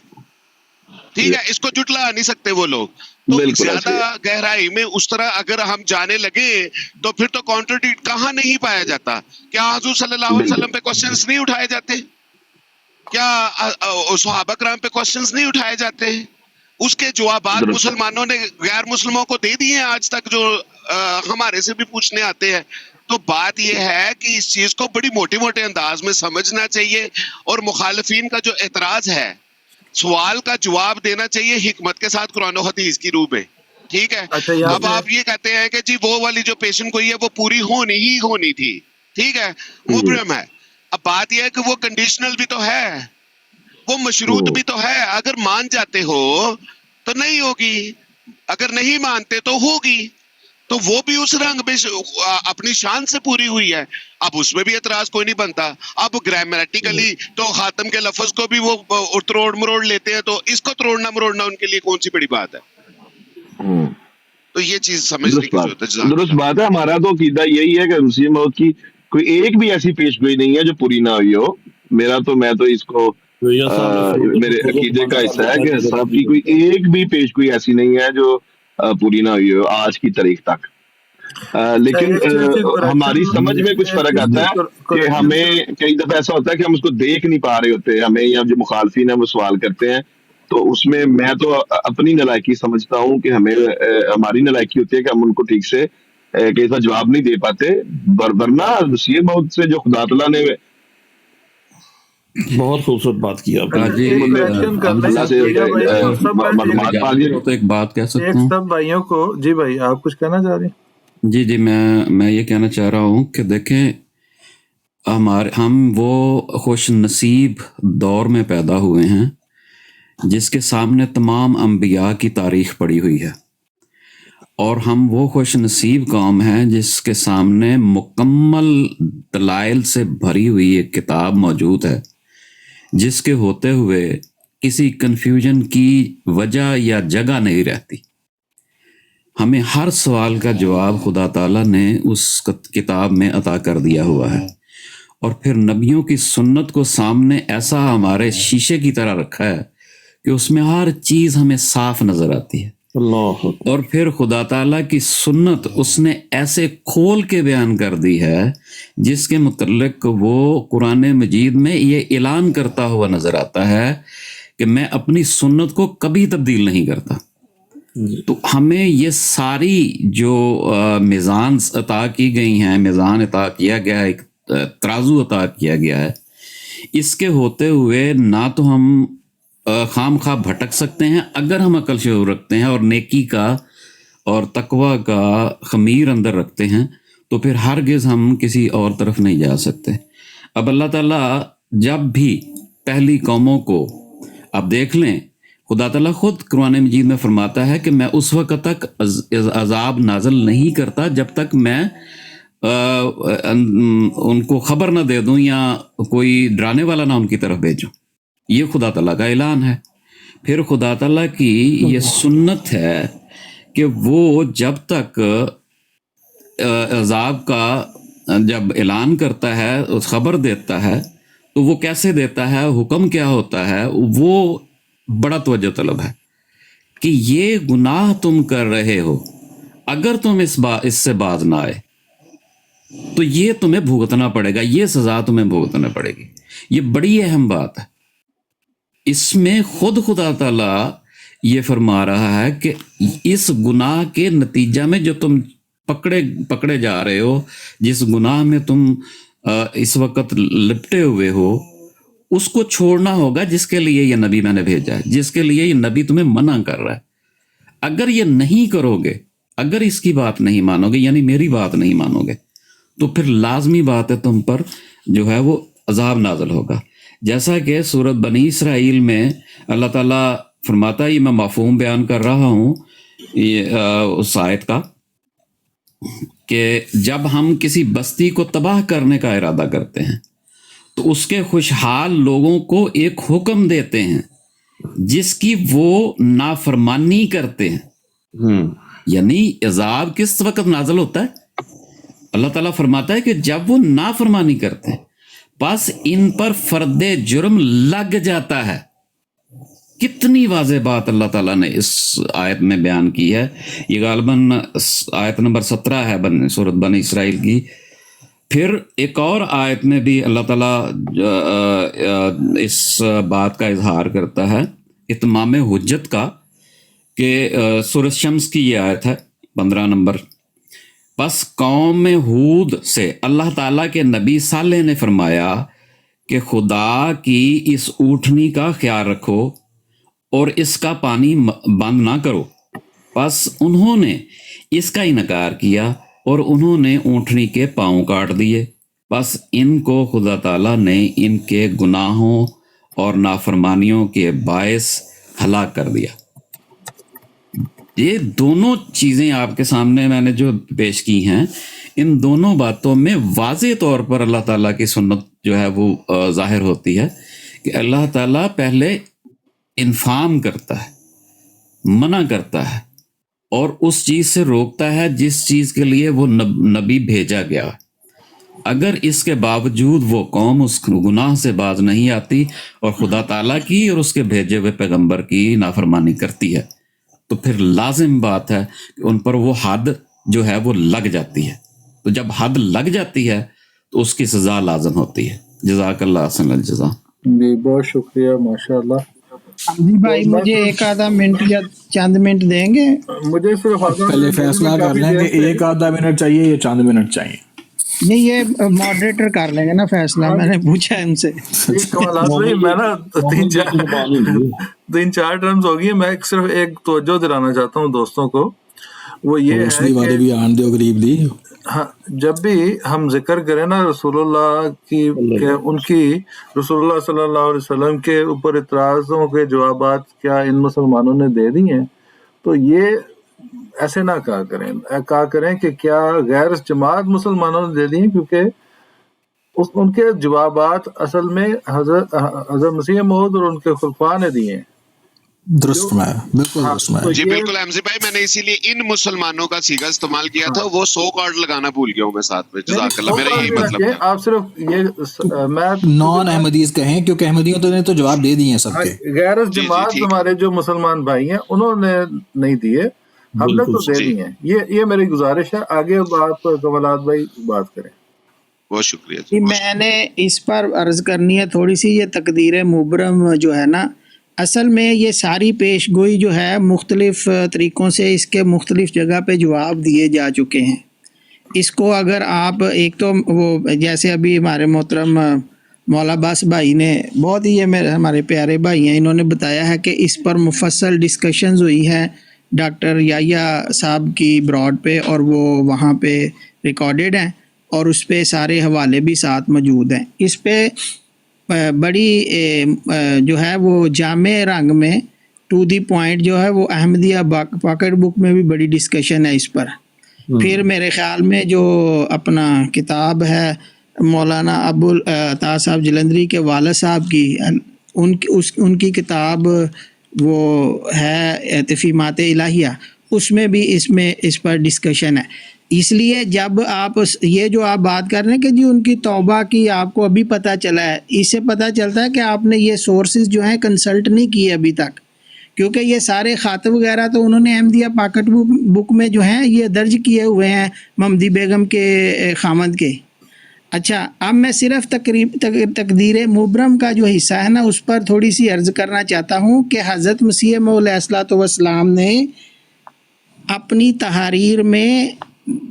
A: ٹھیک ہے، اس کو جٹلا نہیں سکتے وہ لوگ. تو زیادہ گہرائی میں اس طرح اگر ہم جانے لگے تو پھر تو کانٹرڈکٹ کہاں نہیں پایا جاتا. کیا حضور صلی اللہ علیہ وسلم پہ کوسچنز نہیں اٹھائے جاتے؟ کیا صحابہ کرام پہ کوسچنز نہیں اٹھائے جاتے؟ اس کے جوابات مسلمانوں نے غیر مسلموں کو دے دیے ہیں آج تک، جو ہمارے سے بھی پوچھنے آتے ہیں. تو بات یہ ہے کہ اس چیز کو بڑی موٹے انداز میں سمجھنا چاہیے، اور مخالفین کا جو اعتراض ہے سوال کا جواب دینا چاہیے حکمت کے ساتھ قرآن و حدیث کی روح میں، ٹھیک ہے. اب آپ یہ کہتے ہیں کہ جی وہ والی جو پیشن گوئی ہے وہ پوری ہونی تھی، ٹھیک ہے، مبرم ہے. اب بات یہ ہے کہ وہ کنڈیشنل بھی تو ہے، وہ مشروط بھی تو ہے. اگر مان جاتے ہو تو نہیں ہوگی، اگر نہیں مانتے تو ہوگی. تو وہ بھی اس رنگ میں اپنی شان سے پوری ہوئی ہے. اب اس میں بھی اعتراض کوئی نہیں بنتا. اب گرامیٹیکلی تو خاتم کے لفظ کو بھی وہ تروڑ مروڑ لیتے ہیں، تو اس کو توڑنا مروڑنا ان کے لیے کون سی بڑی بات ہے؟ تو یہ چیز سمجھنے کی ضرورت ہے.
F: درست بات ہے. ہمارا تو عقیدہ یہی ہے کہ مسیح موعود کی کوئی ایک بھی ایسی پیش گوئی نہیں ہے جو پوری نہ ہوئی ہو. میں تو اس کو میرے عقیدے کا حصہ ہے کہ صاحب کی کوئی ایک بھی پیش گوئی ایسی نہیں ہے جو پوری نہ ہوئی ہو آج کی تاریخ تک. لیکن
D: ایک چیز
F: ہماری سمجھ میں کچھ فرق آتا ہے کہ ہمیں کئی دفعہ ایسا ہوتا ہے کہ ہم اس کو دیکھ نہیں پا رہے ہوتے، ہمیں یا جو مخالفین ہیں وہ سوال کرتے ہیں، تو اس میں میں تو اپنی نالائکی سمجھتا ہوں کہ ہمیں ہماری نالائکی ہوتی ہے کہ ہم ان کو ٹھیک سے کئی دفعہ جواب نہیں دے پاتے، ورنہ نصیر محمد سے جو خدا تعالیٰ نے
E: بہت خوبصورت بات کی آپ نے۔
J: جی
F: اللہ سے معلومات پا لی۔
J: تو ایک بات کہہ سکتا
D: ایک
J: ہوں
D: سب بھائیوں کو، جی بھائی آپ کچھ کہنا چاہ رہے ہیں؟
J: جی میں یہ کہنا چاہ رہا ہوں کہ دیکھیں ہم وہ خوش نصیب دور میں پیدا ہوئے ہیں جس کے سامنے تمام انبیاء کی تاریخ پڑی ہوئی ہے، اور ہم وہ خوش نصیب قوم ہیں جس کے سامنے مکمل دلائل سے بھری ہوئی ایک کتاب موجود ہے، جس کے ہوتے ہوئے کسی کنفیوژن کی وجہ یا جگہ نہیں رہتی۔ ہمیں ہر سوال کا جواب خدا تعالیٰ نے اس کتاب میں عطا کر دیا ہوا ہے، اور پھر نبیوں کی سنت کو سامنے ایسا ہمارے شیشے کی طرح رکھا ہے کہ اس میں ہر چیز ہمیں صاف نظر آتی ہے۔
E: اللہ،
J: اور پھر خدا تعالیٰ کی سنت اس نے ایسے کھول کے بیان کر دی ہے جس کے متعلق وہ قرآن مجید میں یہ اعلان کرتا ہوا نظر آتا ہے کہ میں اپنی سنت کو کبھی تبدیل نہیں کرتا۔ تو ہمیں یہ ساری جو میزان عطا کی گئی ہیں، میزان عطا کیا گیا ہے، ایک ترازو عطا کیا گیا ہے، اس کے ہوتے ہوئے نہ تو ہم خام خواہ بھٹک سکتے ہیں اگر ہم عقل شعور رکھتے ہیں اور نیکی کا اور تقوی کا خمیر اندر رکھتے ہیں، تو پھر ہرگز ہم کسی اور طرف نہیں جا سکتے۔ اب اللہ تعالیٰ جب بھی پہلی قوموں کو، اب دیکھ لیں، خدا تعالیٰ خود قرآن مجید میں فرماتا ہے کہ میں اس وقت تک عذاب نازل نہیں کرتا جب تک میں ان کو خبر نہ دے دوں یا کوئی ڈرانے والا نہ ان کی طرف بھیجوں۔ یہ خدا تعالیٰ کا اعلان ہے۔ پھر خدا تعالیٰ کی یہ سنت ہے کہ وہ جب تک عذاب کا جب اعلان کرتا ہے، خبر دیتا ہے، تو وہ کیسے دیتا ہے، حکم کیا ہوتا ہے، وہ بڑا توجہ طلب ہے کہ یہ گناہ تم کر رہے ہو، اگر تم اس سے باز نہ آئے تو یہ تمہیں بھگتنا پڑے گا، یہ سزا تمہیں بھگتنا پڑے گی۔ یہ بڑی اہم بات ہے۔ اس میں خود خدا تعالیٰ یہ فرما رہا ہے کہ اس گناہ کے نتیجہ میں جو تم پکڑے جا رہے ہو، جس گناہ میں تم اس وقت لپٹے ہوئے ہو، اس کو چھوڑنا ہوگا جس کے لیے یہ نبی میں نے بھیجا ہے، جس کے لیے یہ نبی تمہیں منع کر رہا ہے۔ اگر یہ نہیں کرو گے، اگر اس کی بات نہیں مانو گے، یعنی میری بات نہیں مانو گے، تو پھر لازمی بات ہے تم پر جو ہے وہ عذاب نازل ہوگا۔ جیسا کہ سورۃ بنی اسرائیل میں اللہ تعالیٰ فرماتا ہے، یہ میں مفہوم بیان کر رہا ہوں اس آیت کا، کہ جب ہم کسی بستی کو تباہ کرنے کا ارادہ کرتے ہیں تو اس کے خوشحال لوگوں کو ایک حکم دیتے ہیں جس کی وہ نافرمانی کرتے ہیں۔ یعنی عذاب کس وقت نازل ہوتا ہے؟ اللہ تعالیٰ فرماتا ہے کہ جب وہ نافرمانی کرتے ہیں، پس ان پر فرد جرم لگ جاتا ہے۔ کتنی واضح بات اللہ تعالیٰ نے اس آیت میں بیان کی ہے۔ یہ غالباً آیت نمبر 17 ہے سورۃ بنی اسرائیل کی۔ پھر ایک اور آیت میں بھی اللہ تعالیٰ اس بات کا اظہار کرتا ہے، اتمام حجت کا، کہ سورۃ شمس کی یہ آیت ہے 15 نمبر۔ پس قوم ہود سے اللہ تعالیٰ کے نبی صالح نے فرمایا کہ خدا کی اس اونٹنی کا خیال رکھو اور اس کا پانی بند نہ کرو۔ پس انہوں نے اس کا انکار کیا اور انہوں نے اونٹنی کے پاؤں کاٹ دیے، پس ان کو خدا تعالیٰ نے ان کے گناہوں اور نافرمانیوں کے باعث ہلاک کر دیا۔ یہ دونوں چیزیں آپ کے سامنے میں نے جو پیش کی ہیں، ان دونوں باتوں میں واضح طور پر اللہ تعالیٰ کی سنت جو ہے وہ ظاہر ہوتی ہے کہ اللہ تعالیٰ پہلے انفارم کرتا ہے، منع کرتا ہے، اور اس چیز سے روکتا ہے جس چیز کے لیے وہ نبی بھیجا گیا۔ اگر اس کے باوجود وہ قوم اس گناہ سے باز نہیں آتی اور خدا تعالیٰ کی اور اس کے بھیجے ہوئے پیغمبر کی نافرمانی کرتی ہے، تو پھر لازم بات ہے کہ ان پر وہ حد جو ہے وہ لگ جاتی ہے. تو جب حد لگ جاتی ہے تو اس کی سزا لازم ہوتی ہے. جزاک اللہ احسن الجزا.
D: جی بہت شکریہ ماشاء اللہ.
H: جی بھائی مجھے ایک آدھا منٹ یا چند منٹ دیں گے؟
D: مجھے صرف
C: پہلے فیصلہ کر لیں کہ ایک آدھا منٹ چاہیے یا چند منٹ چاہیے.
H: نہیں یہ ماڈریٹر کر لیں گے نا فیصلہ، میں نے پوچھا ان سے.
D: کمالات بھائی میں نا تین چار ٹرمز ہو گئی ہیں، میں صرف ایک توجہ دلانا چاہتا ہوں دوستوں کو، وہ یہ ہے کہ
C: بھی آن دیو غریب دی.
D: ہاں جب بھی ہم ذکر کریں نا رسول اللہ کی کہ ان کی رسول اللہ صلی اللہ علیہ وسلم کے اوپر اعتراضوں کے جوابات کیا ان مسلمانوں نے دے دی ہیں، تو یہ ایسے نہ کہا کریں کہ کیا غیر جماعت مسلمانوں نے دے دی ہیں، کیونکہ ان کے جوابات اصل میں حضرت مسیح موعود اور ان کے خلفاء نے دیے ہیں.
C: درست میں بالکل درست میں.
A: جی بالکل احمد بھائی، میں نے اسی لیے ان مسلمانوں کا صیغہ استعمال کیا تھا، وہ 100 کارڈ لگانا بھول گیا ہوں میں ساتھ میں. جزاک اللہ. میرا یہی مطلب ہے.
D: آپ صرف یہ میں
C: نان احمدیز کہیں کیونکہ احمدیوں نے تو جواب دے دیے ہیں سب کے.
D: غیر جماعت ہمارے جو مسلمان بھائی ہیں انہوں نے نہیں دیے، ہم نے تو دے دی ہیں. یہ میری گزارش ہے. آگے آپ کمالات بھائی بات کریں.
A: بہت شکریہ.
H: میں نے اس پر عرض کرنی ہے تھوڑی سی. یہ تقدیر مبرم جو ہے نا، اصل میں یہ ساری پیش گوئی جو ہے مختلف طریقوں سے اس کے مختلف جگہ پہ جواب دیے جا چکے ہیں. اس کو اگر آپ ایک تو وہ جیسے ابھی ہمارے محترم مولا عباس بھائی نے بہت ہی ہمارے پیارے بھائی ہیں، انہوں نے بتایا ہے کہ اس پر مفصل ڈسکشنز ہوئی ہے ڈاکٹر یحییٰ صاحب کی براڈ پہ، اور وہ وہاں پہ ریکارڈڈ ہیں اور اس پہ سارے حوالے بھی ساتھ موجود ہیں. اس پہ بڑی جو ہے وہ جامع رنگ میں ٹو دی پوائنٹ جو ہے وہ احمدیہ پاکٹ بک میں بھی بڑی ڈسکشن ہے اس پر. پھر میرے خیال میں جو اپنا کتاب ہے مولانا ابو العطا صاحب جلندری کے والد صاحب کی، ان کی کتاب وہ ہے تفہیمات الہیہ، اس میں بھی اس پر ڈسکشن ہے. اس لیے جب آپ یہ جو آپ بات کر رہے ہیں کہ جی ان کی توبہ کی آپ کو ابھی پتہ چلا ہے، اس سے پتہ چلتا ہے کہ آپ نے یہ سورسز جو ہیں کنسلٹ نہیں کیے ابھی تک، کیونکہ یہ سارے خاطب وغیرہ تو انہوں نے احمدیہ پاکٹ بک میں جو ہیں یہ درج کیے ہوئے ہیں محمدی بیگم کے خامند کے. اچھا اب میں صرف تقدیر مبرم کا جو حصہ ہے نا اس پر تھوڑی سی عرض کرنا چاہتا ہوں کہ حضرت مسیح موعود علیہ الصلوۃ والسلام نے اپنی تحاریر میں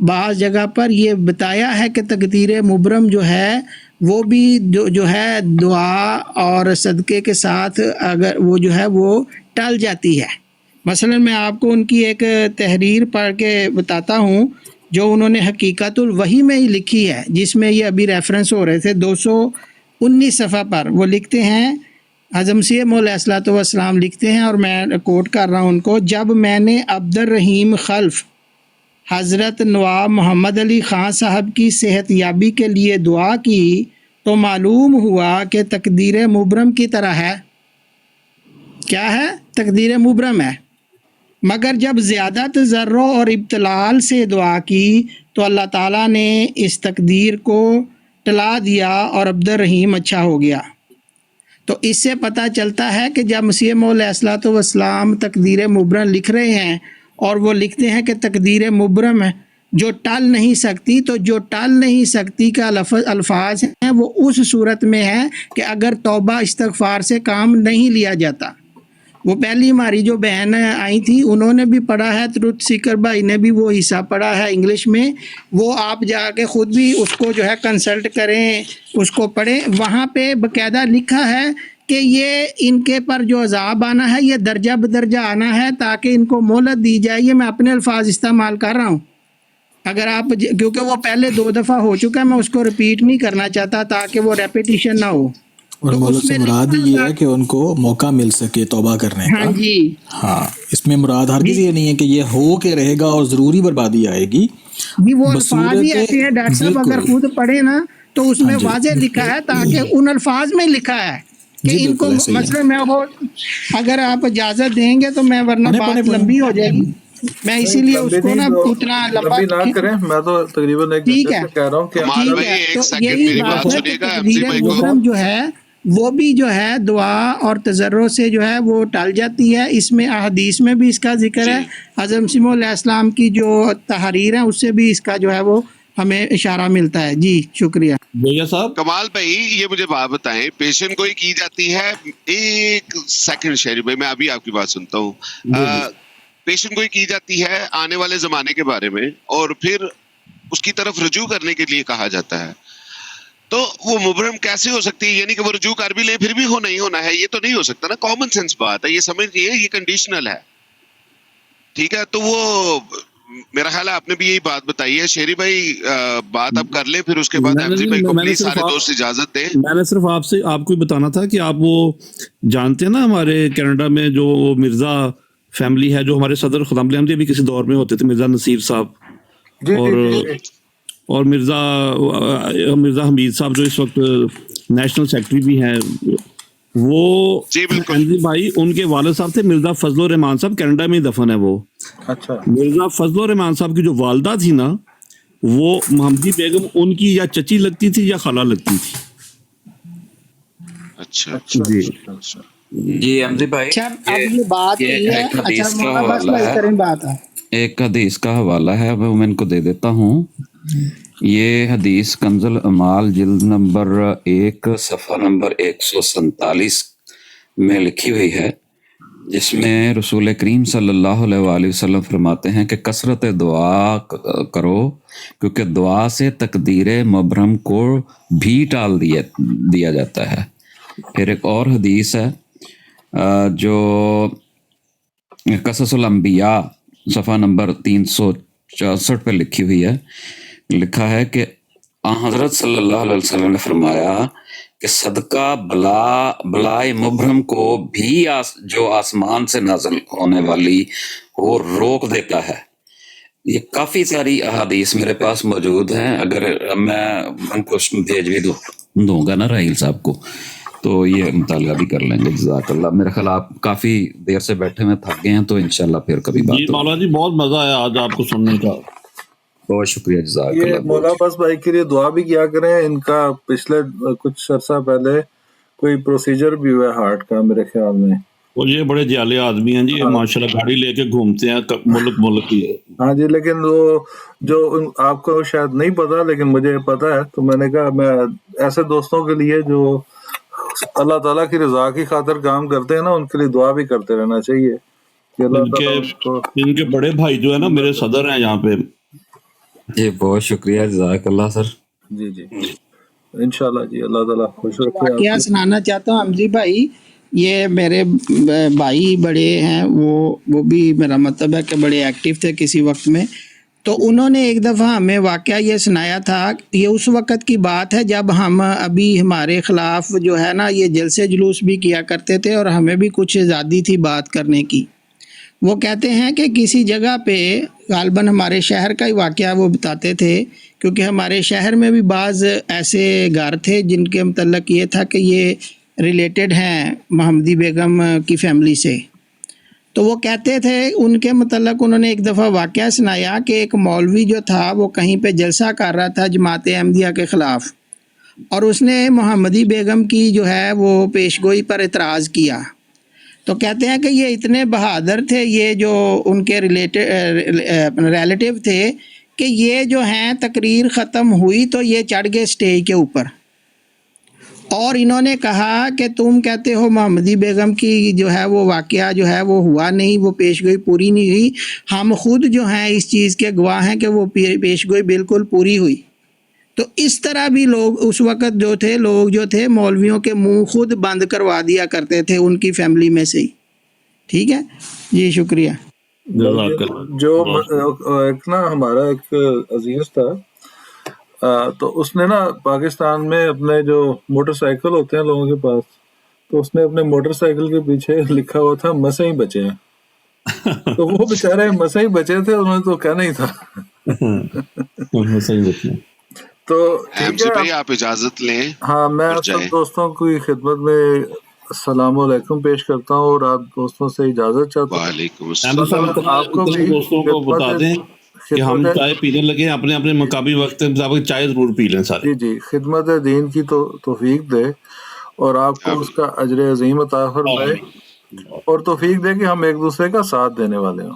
H: بعض جگہ پر یہ بتایا ہے کہ تقدیر مبرم جو ہے وہ بھی جو ہے دعا اور صدقے کے ساتھ اگر وہ جو ہے وہ ٹل جاتی ہے. مثلا میں آپ کو ان کی ایک تحریر پڑھ کے بتاتا ہوں جو انہوں نے حقیقت الوحی میں ہی لکھی ہے، جس میں یہ ابھی ریفرنس ہو رہے تھے 219 صفحہ پر. وہ لکھتے ہیں، حضرت مسیح موعود علیہ الصلوۃ والسلام لکھتے ہیں، اور میں کوٹ کر رہا ہوں ان کو: جب میں نے عبد الرحیم خلف حضرت نواب محمد علی خان صاحب کی صحت یابی کے لیے دعا کی تو معلوم ہوا کہ تقدیر مبرم کی طرح ہے. کیا ہے؟ تقدیر مبرم ہے. مگر جب زیادہ تضرع اور ابتلال سے دعا کی تو اللہ تعالیٰ نے اس تقدیر کو ٹلا دیا اور عبد الرحیم اچھا ہو گیا. تو اس سے پتہ چلتا ہے کہ جب مسیح موعود علیہ الصلوۃ والسلام تقدیر مبرم لکھ رہے ہیں اور وہ لکھتے ہیں کہ تقدیر مبرم ہے جو ٹل نہیں سکتی، تو جو ٹل نہیں سکتی کا الفاظ ہیں وہ اس صورت میں ہے کہ اگر توبہ استغفار سے کام نہیں لیا جاتا. وہ پہلی ہماری جو بہن آئی تھی انہوں نے بھی پڑھا ہے، ٹروتھ سیکر بھائی نے بھی وہ حصہ پڑھا ہے انگلش میں، وہ آپ جا کے خود بھی اس کو جو ہے کنسلٹ کریں، اس کو پڑھیں. وہاں پہ باقاعدہ لکھا ہے کہ یہ ان کے پر جو عذاب آنا ہے یہ درجہ بدرجہ آنا ہے تاکہ ان کو مہلت دی جائے. یہ میں اپنے الفاظ استعمال کر رہا ہوں، اگر آپ کیونکہ وہ پہلے 2 دفعہ ہو چکا ہے، میں اس کو ریپیٹ نہیں کرنا چاہتا تاکہ وہ ریپیٹیشن نہ ہو.
C: اور مولوی سے مراد یہ ہے کہ ان کو موقع مل سکے توبہ کرنے کا.
H: ہاں جی
C: ہاں، اس میں مراد ہرگز یہ نہیں ہے کہ یہ ہو کے رہے گا اور ضروری بربادی آئے گی.
H: جی وہ الفاظ ہی ایسے ہیں ڈاکٹر صاحب، اگر خود پڑھے نا تو اس میں واضح لکھا ہے، تاکہ ان الفاظ میں لکھا ہے کہ ان کو مثلا میں وہ اگر آپ اجازت دیں گے تو میں ورنہ بات لمبی ہو جائے گی، میں اسی لیے اس کو نا اتنا لمبا
D: نہ کریں. میں تو تقریباً ایک
H: ٹھیک ہے
D: کہہ رہا ہوں کہ
H: جو ہے وہ بھی جو ہے دعا اور تضرع سے جو ہے وہ ٹل جاتی ہے. اس میں احادیث میں بھی اس کا ذکر ہے. حضرت مسیح علیہ السلام کی جو تحریر ہیں اس سے بھی اس کا جو ہے وہ ہمیں اشارہ ملتا ہے. جی شکریہ.
E: بھیا صاحب
A: کمال بھائی یہ مجھے بات بتائیں، پیشن گوئی کی جاتی ہے، ایک سیکنڈ شہری بھائی میں ابھی آپ کی بات سنتا ہوں. پیشن گوئی کی جاتی ہے آنے والے زمانے کے بارے میں اور پھر اس کی طرف رجوع کرنے کے لیے کہا جاتا ہے، تو وہ مبرم کیسے ہو سکتی ہے؟ یعنی کہ وہ رجوع کر بھی لیں پھر بھی ہو نہیں ہونا ہے، یہ تو نہیں ہو سکتا نا. کامن سینس بات ہے، یہ سمجھیے یہ کنڈیشنل ہے. ٹھیک ہے، تو وہ میرا خیال ہے آپ نے بھی یہی بات بتائی ہے. شیری بھائی بات آپ کر لیں، پھر اس کے بعد احمدی بھائی کو پلیز سارے دوست اجازت دیں.
E: میں نے صرف آپ کو بتانا تھا کہ آپ وہ جانتے ہیں نا ہمارے کینیڈا میں جو مرزا فیملی ہے، جو ہمارے صدر خدام علی احمدی بھی کسی دور میں ہوتے تھے، مرزا نصیر صاحب اور مرزا حمید صاحب جو اس وقت نیشنل سیکرٹری بھی ہیں، وہ احمدی بھائی ان کے والد صاحب تھے مرزا فضل الرحمان صاحب، کینیڈا میں ہی دفن ہے وہ.
D: اچھا.
E: مرزا فضل الرحمان صاحب کی جو والدہ تھی نا، وہ محمدی بیگم ان کی یا چچی لگتی تھی یا خالہ لگتی تھی.
A: اچھا
J: جی احمدی بھائی،
H: اب یہ بات یہ ہے.
J: ایک حدیث
H: اچھا
J: کا
H: بس
J: حوالہ
H: کریں بات ہے.
J: ایک حدیث کا حوالہ ہے، وہ میں ان کو دے دیتا ہوں. یہ حدیث کنز الاعمال جلد نمبر 1 صفحہ نمبر 147 میں لکھی ہوئی ہے، جس میں رسول کریم صلی اللہ علیہ وآلہ وسلم فرماتے ہیں کہ کثرت دعا کرو، کیونکہ دعا سے تقدیر مبرم کو بھی ٹال دیا جاتا ہے. پھر ایک اور حدیث ہے جو قصص الانبیاء صفحہ نمبر 364 پہ لکھی ہوئی ہے. لکھا ہے کہ حضرت صلی اللہ علیہ وسلم نے فرمایا کہ صدقہ بلائے مبرم کو بھی جو آسمان سے نازل ہونے والی وہ روک دیتا ہے. یہ کافی ساری احادیث میرے پاس موجود ہیں، اگر میں ان کو بھیج بھی دوں گا نا راہیل صاحب کو، تو یہ مطالعہ بھی کر لیں گے. جزاک اللہ. میرے خیال آپ کافی دیر سے بیٹھے ہوئے تھک گئے ہیں، تو انشاءاللہ پھر کبھی بات
E: جی مولانا جی بہت مزہ آیا آج آپ کو سننے کا.
J: بہت شکریہ. جزاک
D: یہ
J: اللہ.
D: مولا بس بھائی کے لیے دعا بھی کیا کریں. ان کا پچھلے کچھ عرصہ پہلے کوئی پروسیجر بھی ہوا ہے ہارٹ کا میرے خیال میں.
E: اور یہ بڑے جیالے آدمی ہیں جی، ماشاءاللہ گاڑی لے کے گھومتے ہیں ملک کی.
D: ہاں جی، لیکن وہ جو آپ کو شاید نہیں پتا لیکن مجھے پتا ہے، تو میں نے کہا میں ایسے دوستوں کے لیے جو اللہ تعالیٰ کی رضا کی خاطر کام کرتے ہیں نا، ان کے لیے دعا بھی کرتے رہنا چاہیے کہ اللہ تعالیٰ
E: ان کے بڑے بھائی جو ہے نا میرے صدر ہیں یہاں پہ.
J: جی بہت شکریہ. جزاک اللہ سر.
D: جی انشاءاللہ جی اللہ تعالیٰ خوش رکھے.
H: کیا سنانا چاہتا ہوں حمزی بھائی، یہ میرے بھائی بڑے ہیں، وہ بھی میرا مطلب ہے کہ بڑے ایکٹیو تھے کسی وقت میں. تو انہوں نے ایک دفعہ ہمیں واقعہ یہ سنایا تھا. یہ اس وقت کی بات ہے جب ہم ابھی ہمارے خلاف جو ہے نا یہ جلسے جلوس بھی کیا کرتے تھے اور ہمیں بھی کچھ آزادی تھی بات کرنے کی. وہ کہتے ہیں کہ کسی جگہ پہ غالباً ہمارے شہر کا ہی واقعہ وہ بتاتے تھے، کیونکہ ہمارے شہر میں بھی بعض ایسے گھر تھے جن کے متعلق یہ تھا کہ یہ ریلیٹڈ ہیں محمدی بیگم کی فیملی سے. تو وہ کہتے تھے ان کے متعلق انہوں نے ایک دفعہ واقعہ سنایا کہ ایک مولوی جو تھا وہ کہیں پہ جلسہ کر رہا تھا جماعت احمدیہ کے خلاف، اور اس نے محمدی بیگم کی جو ہے وہ پیشگوئی پر اعتراض کیا. تو کہتے ہیں کہ یہ اتنے بہادر تھے یہ جو ان کے ریلیٹیو تھے کہ یہ جو ہیں تقریر ختم ہوئی تو یہ چڑھ گئے سٹیج کے اوپر، اور انہوں نے کہا کہ تم کہتے ہو محمدی بیگم کی جو ہے وہ واقعہ جو ہے وہ ہوا نہیں، وہ پیشگوئی پوری نہیں ہوئی. ہم خود جو ہیں اس چیز کے گواہ ہیں کہ وہ پیشگوئی بالکل پوری ہوئی. تو اس طرح بھی لوگ اس وقت لوگ جو تھے مولویوں کے منہ خود بند کروا دیا کرتے تھے ان کی فیملی میں سے ہی. ٹھیک ہے جی شکریہ.
D: جو ایک نا ہمارا ایک عزیز تھا، تو اس نے نا پاکستان میں اپنے جو موٹر سائیکل ہوتے ہیں لوگوں کے پاس، تو اس نے اپنے موٹر سائیکل کے پیچھے لکھا ہوا تھا مسئ ہی بچے ہیں. تو وہ بےچارے مسئ ہی بچے تھے، انہوں نے تو کہنا ہی تھا. تو
A: بھائی آپ اجازت لیں.
D: ہاں میں سب دوستوں کی خدمت میں السلام علیکم پیش کرتا ہوں اور آپ دوستوں سے اجازت چاہتا ہوں.
A: وعلیکم السلام.
D: آپ کو بھی
E: دوستوں کو بتا دیں کہ ہم چائے پینے لگے، اپنے اپنے مقامی وقت کے مطابق چائے ضرور پی لیں سارے.
D: جی خدمت دین کی توفیق دے. اور آپ کو اس کا اجر عظیم عطا فرمائے اور توفیق دے کہ ہم ایک دوسرے کا ساتھ دینے والے ہوں.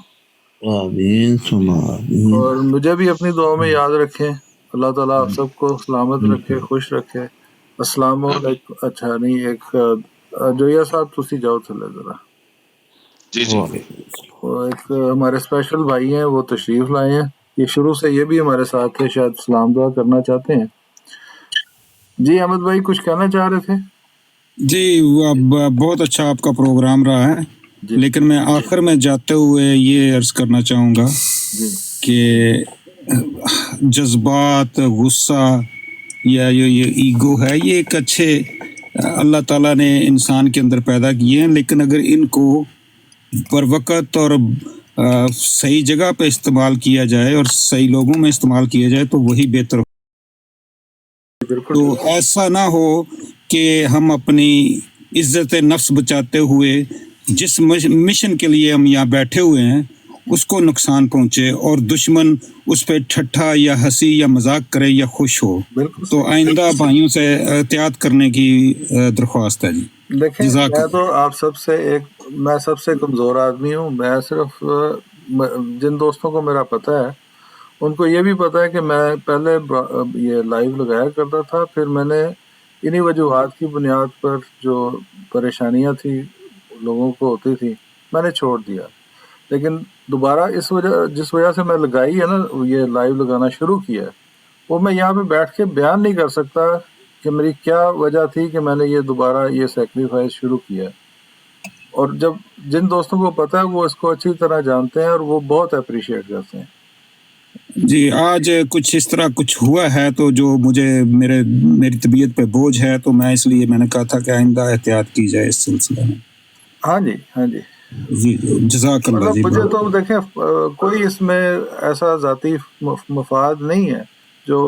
E: آمین ثم آمین.
D: اور مجھے بھی اپنی دعا میں یاد رکھیں. اللہ تعالیٰ آپ سب کو سلامت رکھے, خوش رکھے. السلام علیکم. اچھا نہیں, ایک جویا صاحب تسی جاؤ تھلے ذرا.
A: جی جی
D: وہ ایک ہمارے اسپیشل بھائی ہیں, وہ تشریف لائے ہیں. یہ شروع سے یہ بھی ہمارے ساتھ تھے, شاید سلام دعا کرنا چاہتے ہیں. جی احمد بھائی کچھ کہنا چاہ رہے تھے؟
K: جی بہت اچھا آپ کا پروگرام رہا ہے, لیکن میں آخر میں جاتے ہوئے یہ عرض کرنا چاہوں گا کہ جذبات, غصہ یا یہ ایگو ہے, یہ ایک اچھے اللہ تعالیٰ نے انسان کے اندر پیدا کیے ہیں, لیکن اگر ان کو پر وقت اور صحیح جگہ پہ استعمال کیا جائے اور صحیح لوگوں میں استعمال کیا جائے تو وہی بہتر. تو ایسا نہ ہو کہ ہم اپنی عزت نفس بچاتے ہوئے جس مشن کے لیے ہم یہاں بیٹھے ہوئے ہیں اس کو نقصان پہنچے اور دشمن اس پہ ٹھٹھا یا ہنسی یا مذاق کرے یا خوش ہو. تو آئندہ بھائیوں سے احتیاط کرنے کی درخواست ہے. جی
D: دیکھیں, میں تو آپ سب سے میں سب سے کمزور آدمی ہوں. میں صرف جن دوستوں کو میرا پتہ ہے ان کو یہ بھی پتہ ہے کہ میں پہلے یہ لائیو لگایا کرتا تھا, پھر میں نے انہی وجوہات کی بنیاد پر جو پریشانیاں تھی لوگوں کو ہوتی تھی میں نے چھوڑ دیا. لیکن دوبارہ جس وجہ سے میں لگائی ہے نا, یہ لائیو لگانا شروع کیا ہے, وہ میں یہاں پہ بیٹھ کے بیان نہیں کر سکتا کہ میری کیا وجہ تھی کہ میں نے یہ دوبارہ یہ سیکریفائس شروع کیا. اور جب جن دوستوں کو پتہ ہے وہ اس کو اچھی طرح جانتے ہیں اور وہ بہت اپریشیٹ کرتے ہیں.
K: جی آج کچھ اس طرح کچھ ہوا ہے تو جو میری طبیعت پہ بوجھ ہے, تو میں اس لیے میں نے کہا تھا کہ آئندہ احتیاط کی جائے اس سلسلے میں.
D: ہاں جی, ہاں جی,
K: جی جزاک اللہ. جی
D: مجھے تو دیکھیں کوئی اس میں ایسا ذاتی مفاد نہیں ہے جو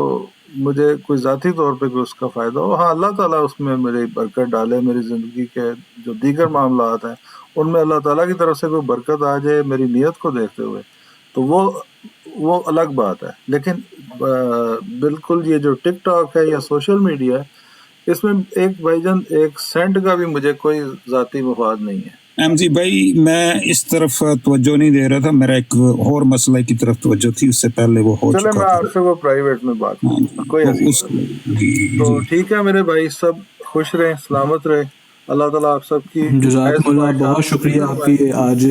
D: مجھے کوئی ذاتی طور پہ کوئی اس کا فائدہ ہو. ہاں اللہ تعالیٰ اس میں میری برکت ڈالے, میری زندگی کے جو دیگر معاملات ہیں ان میں اللہ تعالیٰ کی طرف سے کوئی برکت آ جائے میری نیت کو دیکھتے ہوئے, تو وہ الگ بات ہے. لیکن بالکل یہ جو ٹک ٹاک ہے یا سوشل میڈیا ہے, اس میں ایک بھائی جان ایک سینٹ کا بھی مجھے کوئی ذاتی مفاد نہیں ہے.
K: ایم جی بھائی میں اس طرف توجہ نہیں دے رہا تھا, میرا ایک اور مسئلہ کی طرف توجہ تھی, اس سے پہلے وہ ہو چکا تھا.
D: چلے میں آپ سے وہ پرائیویٹ میں بات کروں, کوئی تو ٹھیک ہے میرے بھائی, سب خوش رہیں, سلامت رہے. اللہ تعالیٰ آپ سب کی
C: جزاک اللہ, بہت شکریہ آپ کی. آج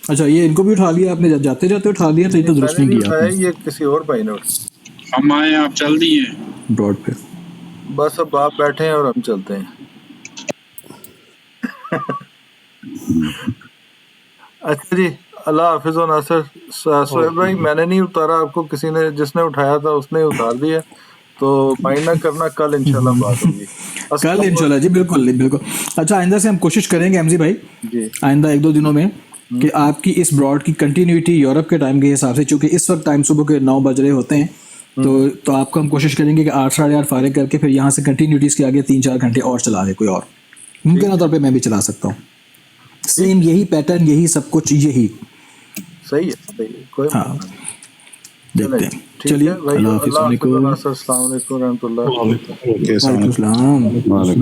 C: اچھا یہ ان کو بھی اٹھا لیا آپ نے, جاتے جاتے اٹھا لیا تو یہ تو درست نہیں کیا.
D: یہ کسی اور بھائی نے اٹھا.
F: ہم آئے آپ چل دیے
C: براڈ پہ,
D: بس اب آپ بیٹھے ہیں اور ہم چلتے ہیں. اچھا جی, اللہ حافظ و ناصر. سہیل بھائی میں نے نہیں اتارا, آپ کو کسی نے جس نے اٹھایا تھا اس نے اتار دیا, تو مائنڈ نہ کرنا, کل انشاءاللہ بات ہوگی.
C: کل انشاءاللہ. جی بالکل بالکل. اچھا آئندہ سے ہم کوشش کریں گے ایم جی بھائی, آئندہ 1-2 دنوں میں کہ آپ کی اس براڈ کی کنٹینیوٹی یورپ کے ٹائم کے حساب سے, چونکہ اس وقت ٹائم صبح کے 9 بج رہے ہوتے ہیں, تو آپ کو ہم کوشش کریں گے کہ 8-8:30 فارغ کر کے پھر یہاں سے کنٹینیوٹیز کے آگے 3-4 گھنٹے اور چلا دے کوئی اور. ممکنہ طور پہ میں بھی چلا سکتا ہوں. سیم یہی پیٹرن, یہی سب کچھ, یہی
D: صحیح ہے. کوئی
C: ہاں دیکھتے ہیں. چلیے اللہ حافظ.
D: السلام علیکم ورحمۃ اللہ.
C: وعلیکم السلام.